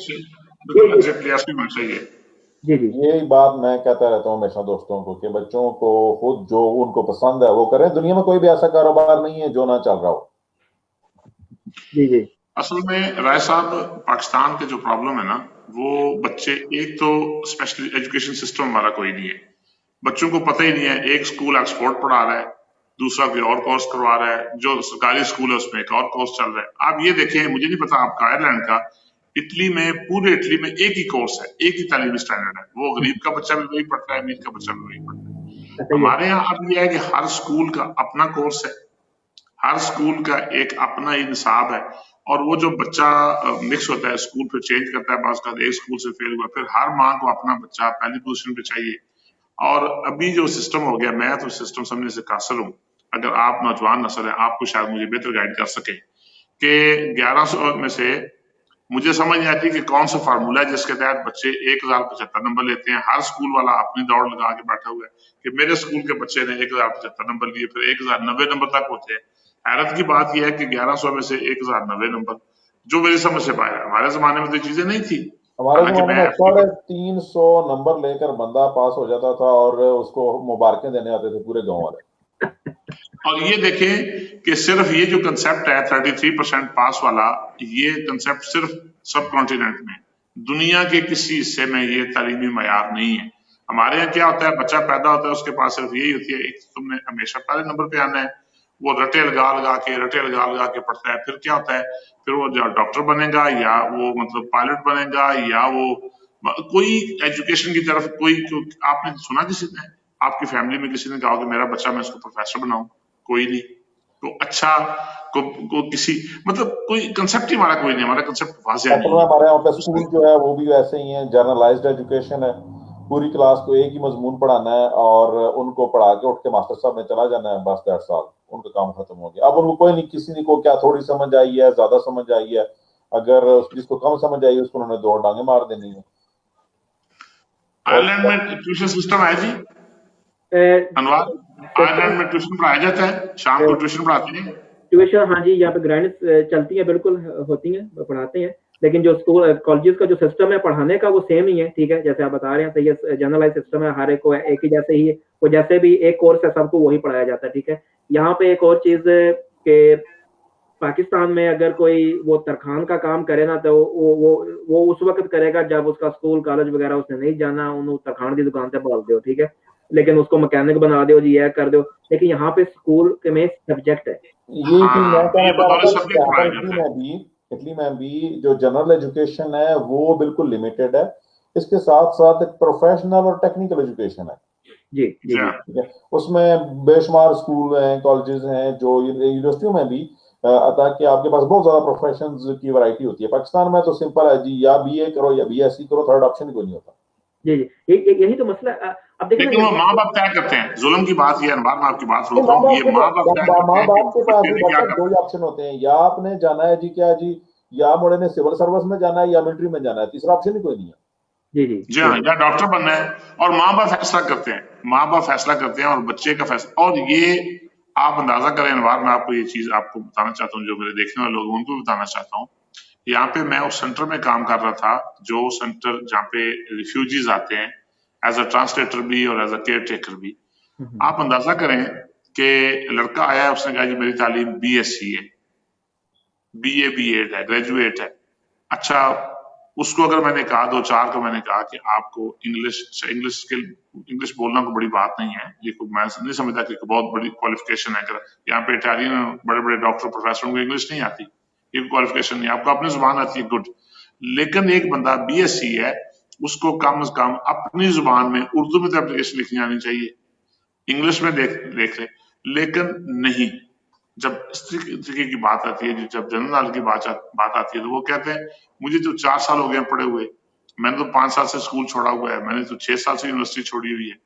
जी जी, यही बात मैं कहता रहता हूँ हमेशा दोस्तों को कि बच्चों को खुद जो उनको पसंद है वो करें। दुनिया में कोई भी ऐसा कारोबार नहीं है जो ना चल रहा हो। जी जी, असल में राय साहब, पाकिस्तान के जो प्रॉब्लम है ना, वो बच्चे, एक तो स्पेशल एजुकेशन सिस्टम हमारा कोई नहीं है, बच्चों को पता ही नहीं है। एक स्कूल एक्सपोर्ट पढ़ा रहा है, दूसरा कोई और कोर्स करवा रहा है, जो सरकारी स्कूल है उसमें एक और कोर्स चल रहा है। आप ये देखें, मुझे नहीं पता आपका आयरलैंड का, इटली में, पूरे इटली में एक ही कोर्स है, एक ही तालीमी स्टैंडर्ड है, वो गरीब का बच्चा भी वही पढ़ता है, अमीर का बच्चा भी वही पढ़ता है। हमारे यहाँ अब यह है कि हर स्कूल का अपना कोर्स है, हर स्कूल का एक अपना ही निसाब है, और वो जो बच्चा मिक्स होता है, स्कूल फिर चेंज करता है, बात एक स्कूल से फेल हुआ, फिर हर माँ को अपना बच्चा पहली पोजीशन पे चाहिए। और अभी जो सिस्टम हो गया, मैं तो सिस्टम समझने से कासिर हूँ, अगर आप नौजवान नस्ल है, आपको शायद मुझे बेहतर गाइड कर सके कि 1100 में से मुझे समझ नहीं आती कि कौन सा फार्मूला है जिसके तहत बच्चे 1075 नंबर लेते हैं। हर स्कूल वाला अपनी दौड़ लगा के बैठा हुआ है कि मेरे स्कूल के बच्चे ने 1075 नंबर लिए, फिर 1090 नंबर तक पहुंचे। हैरत की बात यह है कि 1100 में से 1090 नंबर, जो मेरी समझ से बाहर है। हमारे जमाने में तो चीजें नहीं थी। हमारे जमाने में 350 नंबर लेकर बंदा पास हो जाता था और उसको मुबारकें देने आते थे पूरे गांव वाले। और ये देखें कि सिर्फ ये जो कंसेप्ट है 33% पास वाला, ये कंसेप्ट सिर्फ सब कॉन्टिनेंट में, दुनिया के किसी हिस्से में ये तालीमी मयार नहीं है। हमारे यहाँ क्या होता है, बच्चा पैदा होता है उसके पास सिर्फ यही होती है, एक तुमने हमेशा पहले नंबर पे आना है, वो रटे लगा के पढ़ता है। फिर क्या होता है, फिर वो डॉक्टर बनेगा या वो मतलब पायलट बनेगा या वो कोई एजुकेशन की तरफ आपने सुना किसी ने, आपकी फैमिली में किसी ने कहा कि मेरा बच्चा मैं इसको प्रोफेसर बनाऊं? कोई नहीं। तो अच्छा को किसी मतलब कोई कंसेप्ट ही हमारा कोई नहीं, हमारा कंसेप्ट वाज़ेह नहीं है। हमारे यहाँ पे स्कूल जो है वो भी वैसे ही है, जर्नलाइज्ड एजुकेशन है, पूरी क्लास को एक ही मजमून पढ़ाना है और उनको पढ़ा के उठ के मास्टर साहब ने चला जाना है, बस दैट्स ऑल, उनका काम खत्म हो गया। अब उनको कोई नहीं, किसी को क्या थोड़ी समझ आई है, ज्यादा समझ आई है, अगर जिसको कम समझ आई है उसको उन्होंने 2 डांगे मार देनी है। आयरलैंड में ट्यूशन सिस्टम है जी अनवार, आयरलैंड में ट्यूशन पढ़ाया जाता है, शाम को ट्यूशन पढ़ाते हैं। ट्यूशन, हाँ जी, यहाँ पे ग्रांड्स चलती है, बिल्कुल होती हैं, पढ़ाते हैं, लेकिन जो स्कूल कॉलेजेस का जो सिस्टम है पढ़ाने का वो सेम ही है, ठीक है, जैसे आप बता रहे हैं, सही है, जनरलाइज सिस्टम है, हर एक को एक ही जैसे ही, वो जैसे भी एक कोर्स है सबको वही पढ़ाया जाता है, ठीक है। यहाँ पे एक और चीज के पाकिस्तान में अगर कोई वो तरखान का काम करे ना, तो वो उस वक्त करेगा जब उसका स्कूल कॉलेज वगैरह उसने नहीं जाना, उन्होंने तरखान की दुकान से भाग दो, ठीक है, लेकिन उसको मैकेनिक बना दो जी, यह कर दो, लेकिन यहाँ पे स्कूल के में सब्जेक्ट है। इटली में भी जो जनरल एजुकेशन है वो बिल्कुल लिमिटेड है, इसके साथ साथ एक प्रोफेशनल और टेक्निकल एजुकेशन है जी, जी, ठीक है, उसमें बेशुमार स्कूल हैं, कॉलेजेस हैं, जो यूनिवर्सिटियों में भी अता कि आपके पास बहुत ज्यादा प्रोफेशंस की वैरायटी होती है। पाकिस्तान में तो सिंपल है जी, या बीए करो या बीएससी करो, थर्ड ऑप्शन ही कोई नहीं होता। जी जी, यही तो मसला। अब देखिए, लेकिन वो माँ बाप तय करते हैं, जुल्म की बात ये अनवार, मैं आपकी बात रोक रहा हूँ, ये माँ बाप तय करते हैं, माँ बाप के पास भी 2 ऑप्शन होते हैं, या आपने जाना है जी क्या जी, या मोड़े ने सिविल सर्विस में जाना है या मिलिट्री में जाना है, तीसरा ऑप्शन ही कोई नहीं है। जी जी जी हाँ, या डॉक्टर बनना है, और माँ बाप फैसला करते हैं, माँ बाप फैसला करते हैं और बच्चे का फैसला। और ये आप अंदाजा करें अनवार, मैं आपको ये चीज आपको बताना चाहता हूँ, जो मेरे देखने वाले लोग हैं उनको बताना चाहता हूँ। यहाँ पे मैं उस सेंटर में काम कर रहा था, जो सेंटर जहाँ पे रिफ्यूजीज आते हैं एज अ ट्रांसलेटर भी और एज अ केयर टेकर भी। आप अंदाजा करें कि लड़का आया है, उसने कहा जी मेरी तालीम बीएससी है, बीए बीएड है, ग्रेजुएट है। अच्छा, उसको अगर मैंने कहा 2-4 को मैंने कहा कि आपको इंग्लिश बोलना कोई बड़ी बात नहीं है, ये मैं नहीं समझता कि बहुत बड़ी क्वालिफिकेशन है। यहाँ पे इटालियन बड़े बड़े डॉक्टर प्रोफेसरों को इंग्लिश नहीं आती, ये क्वालिफिकेशन नहीं, आपको अपनी जुबान आती है, गुड। लेकिन एक बंदा बीएससी है, उसको कम से कम अपनी जुबान में उर्दू में तो एप्लीकेशन लिखनी आनी चाहिए, इंग्लिश में देख ले। लेकिन नहीं, जब स्त्री की बात आती है, जब जनरल की बात आती है, तो वो कहते हैं मुझे तो 4 साल हो गए पढ़े हुए, मैंने तो 5 साल से स्कूल छोड़ा हुआ है, मैंने तो 6 साल से यूनिवर्सिटी छोड़ी हुई है।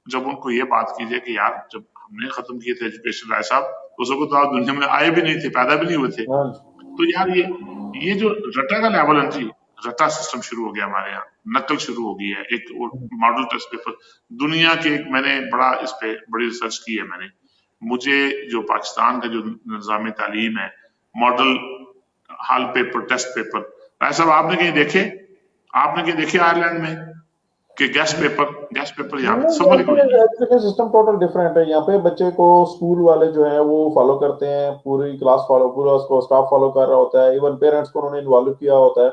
जब उनको ये बात कीजिए कि यार जब हमने खत्म किए थे एजुकेशन राय साहब, तो उसको तो आप दुनिया में आए भी नहीं थे, पैदा भी नहीं हुए थे। तो यार ये जो रटा का लेवल है जी, रटा सिस्टम शुरू हो गया हमारे यहाँ, नकल शुरू हो गई है। एक मॉडल टेस्ट पेपर दुनिया के, मैंने बड़ा इस पे बड़ी रिसर्च की है मैंने, मुझे जो पाकिस्तान का जो निज़ाम तालीम है, मॉडल हाल पेपर, टेस्ट पेपर, राय साहब आपने कहीं देखे आयरलैंड में कि गैस पेपर यहाँ पे सब एजुकेशन सिस्टम टोटल डिफरेंट है। यहाँ पे बच्चे को स्कूल वाले जो है वो फॉलो करते हैं, पूरी क्लास फॉलो, पूरा उसको स्टाफ फॉलो कर रहा होता है, इवन पेरेंट्स को उन्होंने इन्वॉल्व किया होता है,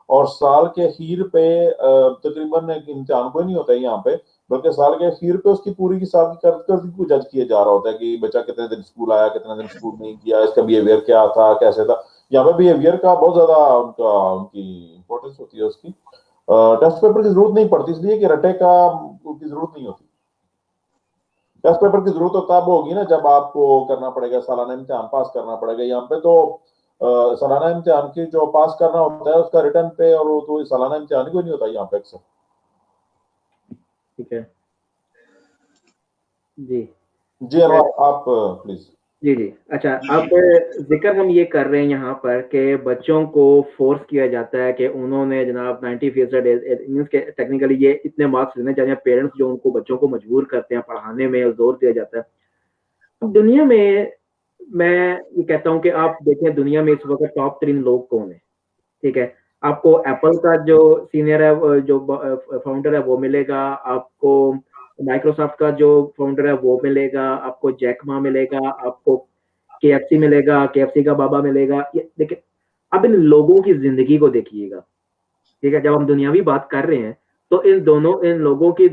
और साल के अखीर पे तकरीबन इम्तिहान कोई नहीं होता है यहाँ पे, बल्कि साल के अखीर पे उसकी पूरी की साल की कारकर्दगी को जज किया जा रहा होता है कि बच्चा कितने दिन स्कूल आया, कितने दिन स्कूल नहीं किया, इसका बिहेवियर क्या था, कैसे था। यहाँ पे बिहेवियर का बहुत ज्यादा उनकी इंपॉर्टेंस होती है उसकी। टेस्ट पेपर की जरूरत नहीं पड़ती, इसलिए कि रटे का की जरूरत नहीं होती। टेस्ट पेपर की जरूरत तो तब होगी ना जब आपको करना पड़ेगा, सालाना इम्तिहान पास करना पड़ेगा। यहाँ पे तो सालाना इम्तिहान की जो पास करना होता है उसका रिटर्न पे, और वो तो सालाना इम्तिहान ही कोई नहीं होता यहाँ पे अक्सर। ठीक है जी जी आप प्लीज। जी जी, अच्छा, अब जिक्र हम ये कर रहे हैं यहाँ पर कि बच्चों को फोर्स किया जाता है कि उन्होंने जनाब 90% के टेक्निकली ये इतने मार्क्स लेने चाहिए, पेरेंट्स जो उनको बच्चों को मजबूर करते हैं पढ़ाने में और जोर दिया जाता है। अब दुनिया में मैं ये कहता हूँ कि आप देखें दुनिया में इस वक्त टॉप 3 लोग कौन है, ठीक है। आपको एप्पल का जो सीनियर है, जो फाउंडर है वो मिलेगा, आपको माइक्रोसॉफ्ट का जो फाउंडर है वो मिलेगा, आपको जैक मा मिलेगा, आपको केएफसी मिलेगा, केएफसी का बाबा मिलेगा। ये देखिए, अब इन लोगों की जिंदगी को देखिएगा, ठीक है। जब हम दुनियावी बात कर रहे हैं तो इन लोगों की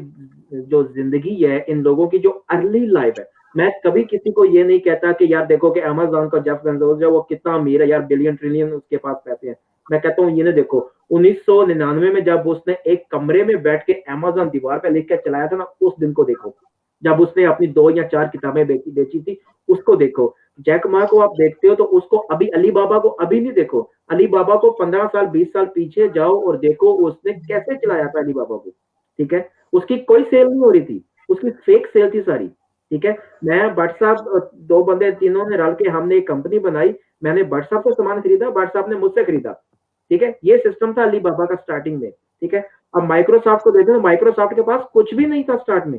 जो जिंदगी है इन लोगों की, जो अर्ली लाइफ है, मैं कभी किसी को ये नहीं कहता कि यार देखो कि अमेज़न का जेफ बेजोस जो वो कितना अमीर है यार, बिलियन ट्रिलियन उसके पास पैसे हैं। मैं कहता हूँ ये ना देखो, 1999 में जब उसने एक कमरे में बैठ के अमेज़न दीवार पे लिख के चलाया था ना, उस दिन को देखो। जब उसने अपनी 2 या 4 किताबें बेची थी, उसको देखो। जैक मा को आप देखते हो तो उसको अभी, अली बाबा को अभी नहीं देखो, अली बाबा को 15 साल 20 साल पीछे जाओ और देखो उसने कैसे चलाया था अली बाबा को। ठीक है, उसकी कोई सेल नहीं हो रही थी, उसकी फेक सेल थी सारी। ठीक है, मैं व्हाट्सएप 2 बंदे तीनों ने रल के हमने एक कंपनी बनाई, मैंने व्हाट्सएप से सामान खरीदा, व्हाट्सएप ने मुझसे खरीदा। ठीक है, ये सिस्टम था अली बाबा का स्टार्टिंग में। ठीक है, अब माइक्रोसॉफ्ट को देखो, माइक्रोसॉफ्ट के पास कुछ भी नहीं था स्टार्ट में,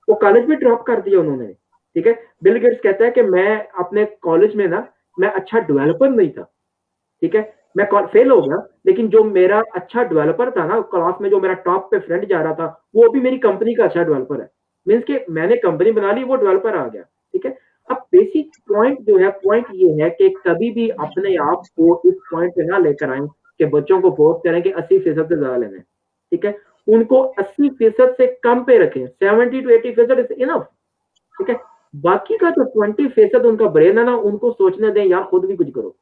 वो कॉलेज में ड्रॉप कर दिया उन्होंने। ठीक है, बिल गेट्स कहता है कि मैं अपने कॉलेज में ना, मैं अच्छा डेवलपर नहीं था। ठीक है, मैं फेल हो गया, लेकिन जो मेरा अच्छा डेवलपर था ना क्लास में, जो मेरा टॉप पे फ्रेंड जा रहा था, वो भी मेरी कंपनी का अच्छा डेवलपर है। मीन्स कि मैंने कंपनी बना ली, वो डेवलपर आ गया। ठीक है, अब बेसिक पॉइंट जो है, पॉइंट ये है कि कभी भी अपने आप को इस पॉइंट पे ना लेकर आए कि बच्चों को फोर्स करें कि 80% से ज्यादा लेना है। ठीक है, उनको 80% से कम पे रखें, 70 to 80% इज इनफ। ठीक है, बाकी का जो 20% उनका ब्रेन है ना, उनको सोचने दें यार खुद भी कुछ करो।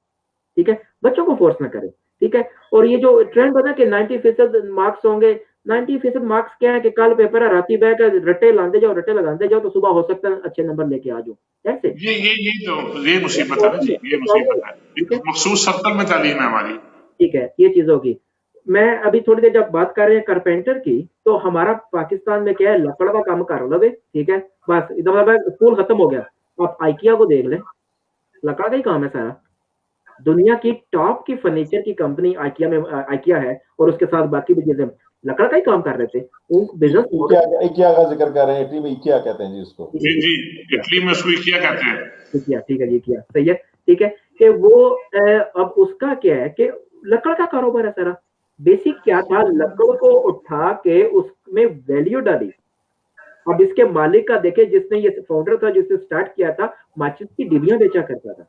ठीक है, बच्चों को फोर्स ना करें। ठीक है, और ये जो ट्रेंड बना कि 90% मार्क्स होंगे, 90% मार्क्स क्या है कि कल पेपर है, राती बैठ कर रट्टे लाते जाओ, रट्टे लगाते जाओ, तो सुबह हो सकता है अच्छे नंबर लेके आ जाओ। ऐसे ये मुसीबत है ना जी, ये मुसीबत है। ठीक है, मखसूस सर्कल में तालीम है हमारी। ठीक है, ये चीजों की। मैं अभी थोड़ी देर जब बात कर रहे हैं कारपेंटर की, तो हमारा पाकिस्तान में क्या है, लकड़ का काम कर लो। ठीक है, बस इधर मतलब स्कूल खत्म हो गया। आप आइकिया को देख लें, लकड़ का ही काम है सारा। दुनिया की टॉप की फर्नीचर की कंपनी आइकिया है, और उसके साथ बाकी भी चीजें लकड़ का ही काम कर रहे थे। उन बिजनेस इकिया का जिक्र कर रहे हैं, इटली में इकिया कहते हैं जी उसको। जी जी, इटली में उसको इकिया कहते हैं। इकिया, ठीक है जी, इकिया सही है। ठीक है, कि वो अब उसका क्या है कि लकड़ का कारोबार है सारा। बेसिक क्या था, लकड़ को उठा के उसमें वैल्यू डाली। अब इसके मालिक का देखे, जिसने ये फाउंडर था, जिसने स्टार्ट किया था, माचिस की डिबियां बेचा करता था।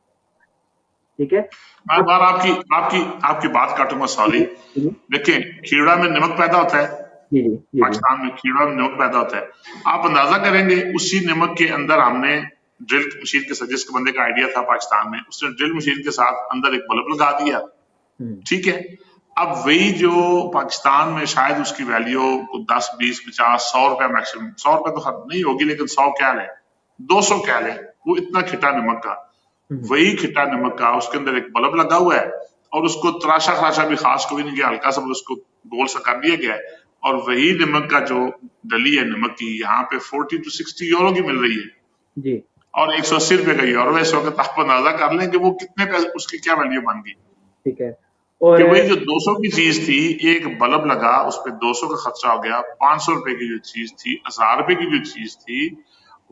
ठीक है, मैं बार आपकी आपकी आपकी बात काटूंगा, सॉरी। देखिए, खीरा में नमक पैदा होता है, जी जी जी, पाकिस्तान में खीरा में नमक पैदा होता है। आप अंदाजा करेंगे, उसी नमक के अंदर हमने ड्रिल मशीन के साथ, जिसके बंदे का आइडिया था पाकिस्तान में, उसने ड्रिल मशीन के साथ अंदर एक बल्ब लगा दिया। ठीक है, अब वही जो पाकिस्तान में शायद उसकी वैल्यू 10, 20, 50, 100 रुपए मैक्सिमम, 100 रुपए तो खत्म नहीं होगी, लेकिन 100 क्या ले, 200 क्या ले, वो इतना खिटा नमक का, वही खिटा नमक का उसके अंदर एक बल्ब लगा हुआ है, और उसको तराशा खराशा भी खास कोई नहीं किया, हल्का सा उसको गोल सा कर दिया गया है, और वही नमक का जो डली है नमक की, यहाँ पे 40 to 60 यूरो की मिल रही है जी, और 180 रुपए का यूरो है। इस वक्त आप अंदाजा कर लें कि वो कितने पैसे, उसकी क्या वैल्यू बन गई। ठीक है, और कि वही जो 200 की चीज थी, एक बल्ब लगा, उस पर 200 का खर्चा हो गया, 500 रुपए की जो चीज थी, 1000 रुपए की जो चीज थी,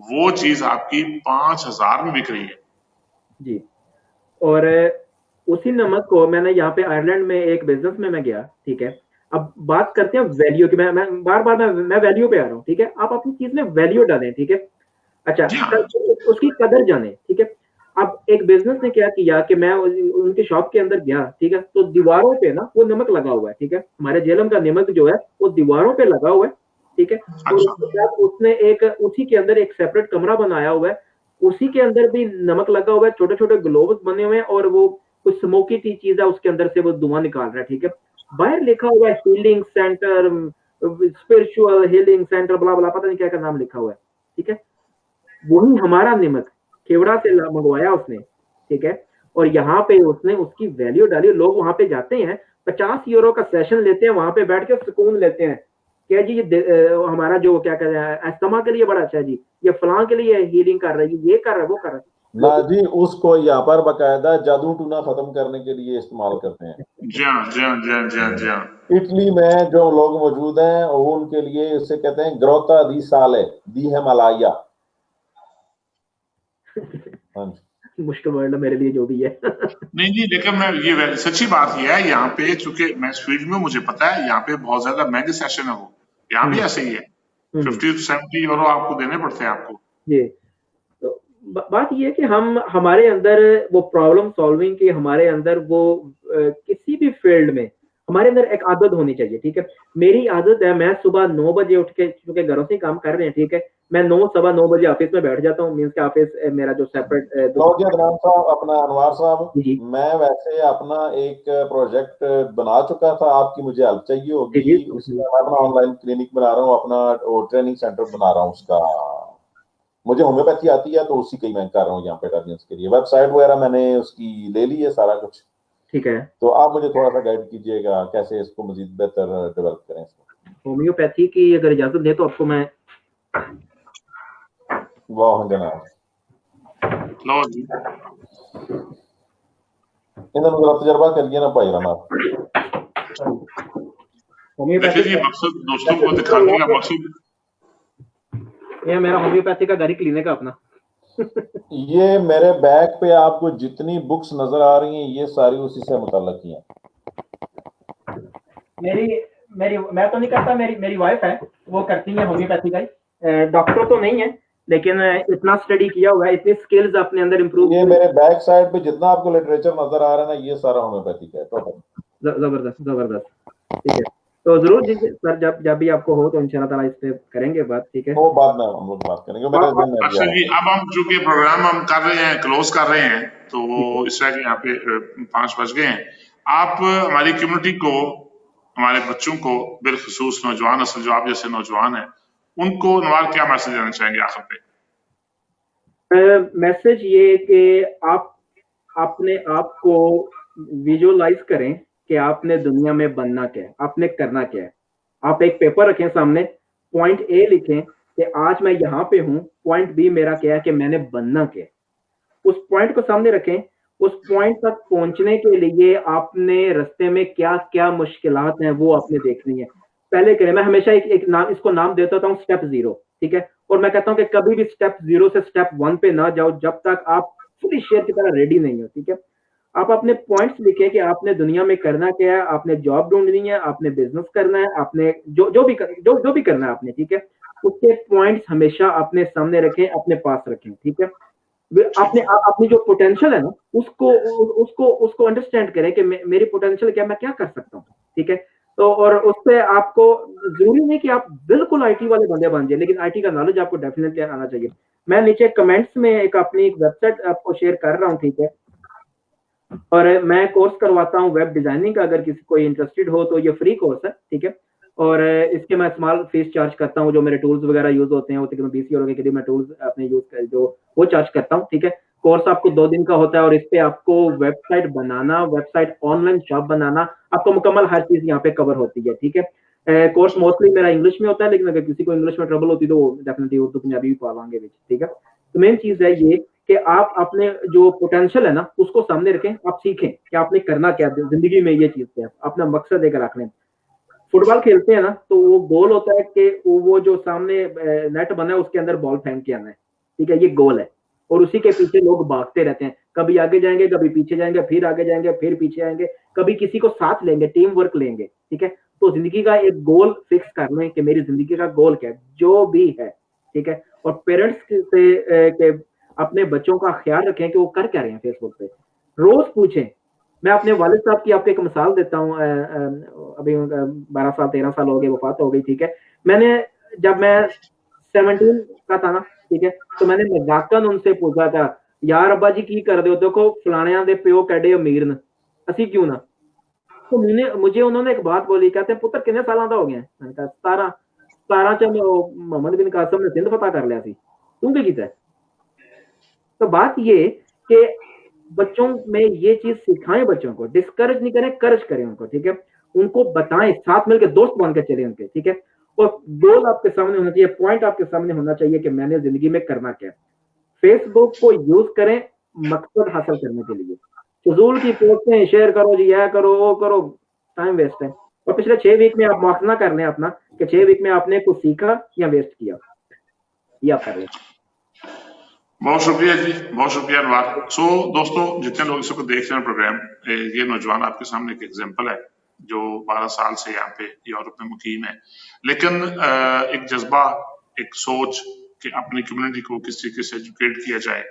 वो चीज आपकी 5000 में बिक रही है जी। और उसी नमक को मैंने यहाँ पे आयरलैंड में एक बिजनेस में मैं गया। ठीक है, अब बात करते हैं वैल्यू की। मैं बार बार मैं वैल्यू पे आ रहा हूँ। ठीक है, आप अपनी चीज में वैल्यू डालें। ठीक है, अच्छा, उसकी कदर जाने। ठीक है, अब एक बिजनेस ने क्या किया कि मैं उनके शॉप के अंदर गया। ठीक है, तो दीवारों पे ना वो नमक लगा हुआ है। ठीक है, हमारे जेलम का नमक जो है वो दीवारों पे लगा हुआ है। ठीक है, और उसके साथ उसने एक उसी के अंदर एक सेपरेट कमरा बनाया हुआ है, उसी के अंदर भी नमक लगा हुआ है, छोटे छोटे ग्लोब्स बने हुए हैं, और वो कुछ स्मोकी सी चीज है, उसके अंदर से वो धुआं निकाल रहा है। ठीक है, बाहर लिखा हुआ है healing centre, spiritual healing centre, बला बला, पता नहीं क्या का नाम लिखा हुआ है। ठीक है, वही हमारा नमक केवड़ा से मंगवाया उसने। ठीक है, और यहाँ पे उसने उसकी वैल्यू डाली। लोग वहां पे जाते हैं, 50 यूरो का सेशन लेते हैं, वहां पे बैठ के सुकून लेते हैं। क्या जी, ये हमारा जो क्या कहते हैं, अस्थमा के लिए बड़ा अच्छा है जी, ये फलां के लिए हीलिंग कर रहा है, ये कर रहा है, वो कर रहा है ना जी। उसको यहाँ पर बकायदा जादू टूना खत्म करने के लिए इस्तेमाल करते हैं। जी हाँ, जी हाँ, जी हाँ, जी हाँ, जी हाँ। इटली में जो लोग मौजूद हैं, वो उनके लिए उसे कहते हैं ग्रोता दी साले दी हिमालया। हाँ जी, मुश्किल वर्ड है मेरे लिए जो भी है। नहीं जी, देखिए, मैं ये सच्ची बात ये है, यहाँ पे चूंकि मैं इस फील्ड में, मुझे पता है यहाँ पे बहुत ज्यादा महंगे सेशन है, वो यहाँ भी ऐसे ही है, 50 to 70 यूरो आपको देने पड़ते हैं आपको। जी, तो बात ये है कि हम हमारे अंदर वो प्रॉब्लम सॉल्विंग की, हमारे अंदर वो किसी भी फील्ड में हमारे अंदर एक आदत होनी चाहिए, ठीक है। मेरी आदत है, मैं सुबह 9 बजे उठ के, क्योंकि घरों से काम कर रहे हैं, ठीक है, मैं 9 सवा 9 बजे ऑफिस में बैठ जाता हूँ। मीन्स के ऑफिस मेरा जो सेपरेट तो जी अदनान साहब, अपना अनवार साहब, जी मैं वैसे अपना एक प्रोजेक्ट बना चुका था, आपकी मुझे हेल्प चाहिए जी होगी। जी उसमें मैं अपना ऑनलाइन क्लिनिक बना रहा हूँ, अपना ट्रेनिंग सेंटर बना रहा हूँ उसका। मुझे होम्योपैथी आती है, तो उसी का ही मैं कर रहा हूँ यहाँ पे ऑडियंस के लिए। वेबसाइट वगैरह मैंने उसकी ले ली है, सारा कुछ। ठीक है। तो आप मुझे थोड़ा सा गाइड कीजिएगा कैसे इसको मजीद बेहतर डेवलप करें इसको। होम्योपैथी की अगर इजाजत दे तो आपको मैं वाह जनाब, लो जी इन्होंने जरा तजर्बा करिए ना भाई राना। देखिए होम्योपैथी जी, मकसद दोस्तों को दिखाने का मकसद ये मेरा होम्योपैथी का घर ही क्लिनिक है अपना। ये मेरे बैग पे आपको जितनी बुक्स नजर आ रही हैं, ये सारी उसी से मुतल्लक ही हैं। मेरी मेरी मैं तो नहीं करता, मेरी मेरी वाइफ है, वो करती है होम्योपैथी का ही। डॉक्टर तो नहीं है, लेकिन इतना स्टडी किया हुआ है, इतनी स्किल्स अपने अंदर इम्प्रूव ये मेरे बैक साइड पे जितना आपको लिटरेचर नजर आ रहा है ना, ये सारा होम्योपैथी का है टोटल। जबरदस्त जबरदस्त, ठीक है। तो जरूर जी सर, जब जब भी आपको हो तो इंशाल्लाह ताला इस पे करेंगे बात, ठीक है। वो बाद में हम लोग बात करेंगे, मेरे दिन में भी अच्छा आ जी, रहा अब हम चूंकि प्रोग्राम हम कर रहे हैं, क्लोज कर रहे हैं, तो इस तरह के यहाँ पे 5 बज गए हैं। आप हमारी कम्युनिटी को, हमारे बच्चों को, बिलखसूस नौजवान नस्ल जो आप जैसे नौजवान हैं, उनको नवार क्या मैसेज देना चाहेंगे आखिर पे? मैसेज ये कि आप अपने आप को विजुअलाइज करें कि आपने दुनिया में बनना क्या है, आपने करना क्या है। आप एक पेपर रखें सामने, पॉइंट ए लिखें कि आज मैं यहाँ पे हूँ, पॉइंट बी मेरा क्या है कि मैंने बनना क्या है। उस पॉइंट को सामने रखें। उस पॉइंट तक पहुंचने के लिए आपने रास्ते में क्या क्या मुश्किलात हैं वो आपने देखनी है। पहले करें, मैं हमेशा एक नाम, इसको नाम देता हूँ स्टेप 0, ठीक है। और मैं कहता हूँ कि कभी भी स्टेप 0 से स्टेप 1 पे ना जाओ जब तक आप फुली शेयर की तरह रेडी नहीं हो, ठीक है। आप अपने पॉइंट्स लिखें कि आपने दुनिया में करना क्या है, आपने जॉब ढूंढनी है, आपने बिजनेस करना है, आपने जो भी करना है आपने, ठीक है। उसके पॉइंट्स हमेशा अपने सामने रखें, अपने पास रखें, ठीक है। आपने अपनी जो पोटेंशियल है ना, उसको उसको उसको अंडरस्टैंड करें कि मेरी पोटेंशियल क्या, मैं क्या कर सकता हूँ, ठीक है। तो और उससे आपको जरूरी नहीं कि आप बिल्कुल आईटी वाले बंदे बन जाए, लेकिन आईटी का नॉलेज आपको डेफिनेटली आना चाहिए। मैं नीचे कमेंट्स में अपनी एक वेबसाइट आपको शेयर कर रहा हूँ, ठीक है। और मैं कोर्स करवाता हूँ वेब डिजाइनिंग का, अगर किसी कोई इंटरेस्टेड हो तो ये फ्री कोर्स है, ठीक है। और इसके मैं स्मॉल फीस चार्ज करता हूँ, जो मेरे टूल्स वगैरह यूज होते हैं वो तकरीबन 20 यूरो के करीब मैं टूल्स अपने यूज कर जो वो चार्ज करता हूँ, ठीक है। कोर्स आपको 2 दिन का होता है, और इस पे आपको वेबसाइट बनाना, वेबसाइट ऑनलाइन शॉप बनाना, आपको मुकम्मल हर चीज यहाँ पे कवर होती है, ठीक है। कोर्स मोस्टली मेरा इंग्लिश में होता है, लेकिन अगर किसी को इंग्लिश में ट्रबल होती है तो डेफिनेटली उर्दू पंजाबी भी पावांगे, ठीक है। तो मेन चीज है ये कि आप अपने जो पोटेंशियल है ना उसको सामने रखें, आप सीखें कि आपने करना क्या है जिंदगी में, ये चीज क्या है, अपना मकसद एक रख लें। फुटबॉल खेलते हैं ना, तो वो गोल होता है कि वो जो सामने नेट बना है उसके अंदर बॉल फेंक के आना है, ठीक है, ये गोल है। और उसी के पीछे लोग भागते रहते हैं, कभी आगे जाएंगे, कभी पीछे जाएंगे, फिर आगे जाएंगे, फिर पीछे आएंगे, कभी किसी को साथ लेंगे, टीम वर्क लेंगे, ठीक है। तो जिंदगी का एक गोल फिक्स कर लें कि मेरी जिंदगी का गोल क्या है, जो भी है, ठीक है। और पेरेंट्स से के अपने बच्चों का ख्याल रखें कि वो कर क्या रहे हैं फेसबुक पे, रोज पूछें। मैं अपने वालिद साहब की आपको एक मिसाल देता हूँ, अभी 12 साल 13 साल हो गए, वफात हो गई, ठीक है। मैंने जब मैं 17 का था ना, ठीक है, तो मैंने मजाकन उनसे पूछा था, यार अब्बा जी की कर दो, देखो फलाणिया दे प्यो कैडे अमीर न, असी क्यों ना। तो मुझे उन्होंने एक बात बोली, कहते हैं पुत्र कितने साल का हो गया। मैंने कहा 17। 17 च मोहम्मद बिन कासिम ने सिंध फतह कर लिया सी, तू क्या कीता। तो बात ये कि बच्चों में ये चीज सिखाएं, बच्चों को डिस्करेज नहीं करें, कर्ज करें उनको, ठीक है। उनको बताएं, साथ मिलकर दोस्त बन के चले उनके, ठीक है। और गोल आपके सामने होना चाहिए, पॉइंट आपके सामने होना चाहिए कि मैंने जिंदगी में करना क्या। फेसबुक को यूज करें मकसद हासिल करने के लिए, फजूल की पोस्टें शेयर करो जी, यह करो वो करो, टाइम वेस्ट है। और पिछले 6 वीक में आप मुआखना कर लें अपना कि 6 वीक में आपने कुछ सीखा या वेस्ट किया, ये आप कर लें। बहुत शुक्रिया जी, बहुत शुक्रिया अनवार। सो दोस्तों, जितने लोग इसको देख रहे हैं प्रोग्राम, ये नौजवान आपके सामने एक एग्जांपल है जो 12 साल से यहाँ पे यूरोप में मुकीम है, लेकिन एक जज्बा, एक सोच कि अपनी कम्युनिटी को किस तरीके से एजुकेट किया जाए,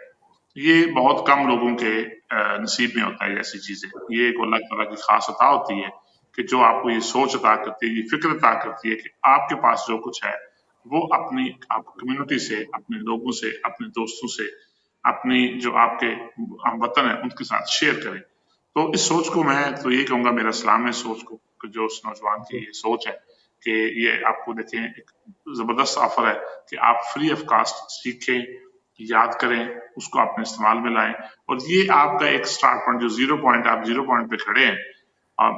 ये बहुत कम लोगों के नसीब में होता है। ऐसी चीजें, ये एक अल्लाह ताला की खास अता होती है कि जो आपको ये सोच अता करती है, ये फिक्र अता करती है कि आपके पास जो कुछ है वो अपनी आप कम्युनिटी से, अपने लोगों से, अपने दोस्तों से, अपनी जो आपके हमवतन है उनके साथ शेयर करें। तो इस सोच को मैं तो ये कहूँगा, मेरा सलाम है सोच को, कि जो उस नौजवान की ये सोच है कि ये आपको देखें एक जबरदस्त ऑफर है कि आप फ्री ऑफ कास्ट सीखें, याद करें, उसको अपने इस्तेमाल में लाएं। और ये आपका एक स्टार्ट पॉइंट, जो 0 पॉइंट, आप 0 पॉइंट पे खड़े हैं,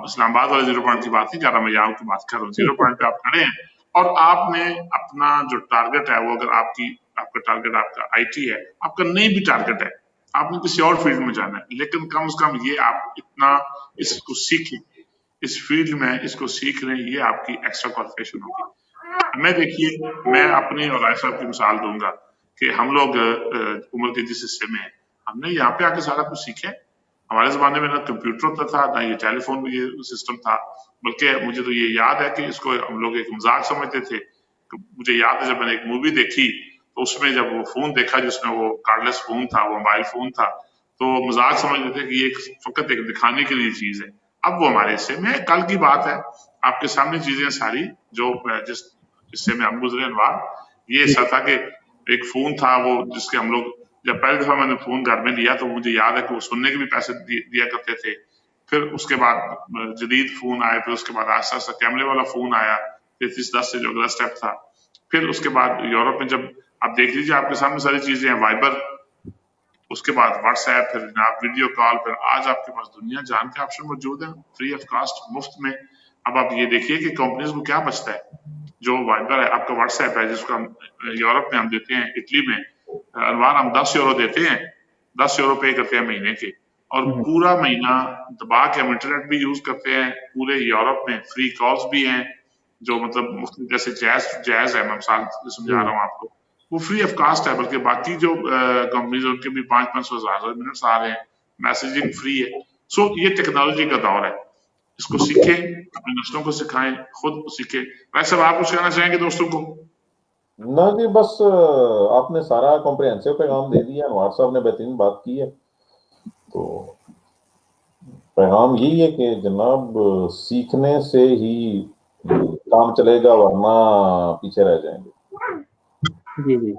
इस्लामाबाद वाले 0 पॉइंट की बात नहीं कर रहा मैं, यहाँ की बात कर रहा हूँ। 0 पॉइंट पे आप खड़े हैं और आपने अपना जो टारगेट है वो, अगर आपका टारगेट आपका IT है, आपका नहीं भी टारगेट है, आपने किसी और फील्ड में जाना है, लेकिन कम से कम ये आप इतना इसको सीखें, इस फील्ड में इसको सीख रहे हैं, ये आपकी एक्स्ट्रा क्वालिफिकेशन होगी। मैं देखिए, मैं अपनी और राय साहब की मिसाल दूंगा कि हम लोग उम्र के जिस हिस्से में हैं, हमने यहाँ पे आके सारा कुछ सीखा है। हमारे जमाने में ना कंप्यूटर होता था, ना ये टेलीफोन में ये सिस्टम था, बल्कि मुझे तो ये याद है कि इसको हम लोग एक मजाक समझते थे। मुझे याद है जब मैंने एक मूवी देखी तो उसमें जब वो फोन देखा जिसमें वो कार्डलेस फोन था, वो मोबाइल फोन था, तो मजाक समझते थे कि ये फकत एक दिखाने के लिए चीज है। अब वो हमारे हिस्से में कल की बात है, आपके सामने चीजें सारी जो जिस हिस्से में हम गुजरे अनवार, ये ऐसा था कि एक फोन था वो जिसके हम लोग, जब पहली दफा मैंने फोन घर में लिया तो मुझे याद है कि वो सुनने के भी पैसे दिया करते थे। फिर उसके बाद जदीद फोन आए, फिर उसके बाद आस्ता आस्ता कैमरे वाला फोन आया, 3310 से जो अगला स्टेप था। फिर उसके बाद यूरोप में जब आप देख लीजिए आपके सामने सारी चीजें हैं, वाइबर, उसके बाद व्हाट्सएप, फिर आप वीडियो कॉल, फिर आज आपके पास दुनिया जान के ऑप्शन मौजूद है, फ्री ऑफ कास्ट, मुफ्त में। अब आप ये देखिए कि कंपनीज को क्या बचता है, जो वाइबर है, आपका व्हाट्सएप है जिसको हम यूरोप में हम देते हैं, इटली में अनवार हम 10 यूरो देते हैं, 10 यूरो पे करते हैं महीने के, और पूरा महीना दबा के हम इंटरनेट भी यूज करते हैं। पूरे यूरोप में फ्री कॉल्स भी हैं, जो मतलब मुफ्त, जैसे जैज है, मैं मिसाल समझा रहा हूँ आपको, वो फ्री ऑफ कास्ट है। बल्कि बाकी जो कंपनीज है उनके भी 500-500 हजार मिनट्स आ रहे हैं, मैसेजिंग फ्री है। सो ये टेक्नोलॉजी का दौर है, इसको सीखें, अपने दोस्तों को सिखाएं, खुद सीखें। वैसे आप कुछ कहना चाहेंगे दोस्तों को? ना जी, बस आपने सारा कॉम्प्रिहेंसिव पैगाम दे दिया, अनवार साहब ने बेहतरीन बात की है। तो पैगाम यही है कि जनाब सीखने से ही काम चलेगा, वरना पीछे रह जाएंगे। जी जी,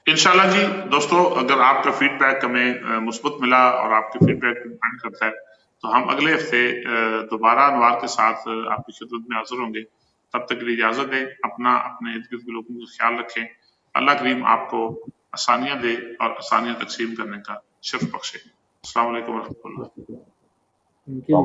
इंशाल्लाह जी। दोस्तों, अगर आपका फीडबैक हमें मुस्बत मिला और आपके फीडबैक पे डिपेंड करता है, तो हम अगले हफ्ते दोबारा अनवार के साथ आपकी खिदमत में हाजिर होंगे। तब तक के लिए इजाजत दें, अपना अपने इर्द गिर्द के लोगों का ख्याल रखें। अल्लाह करीम आपको आसानियां दे और आसानियां तकसीम करने का शर्फ बख्शे। अस्सलाम वालेकुम व रहमतुल्लाह। Thank you.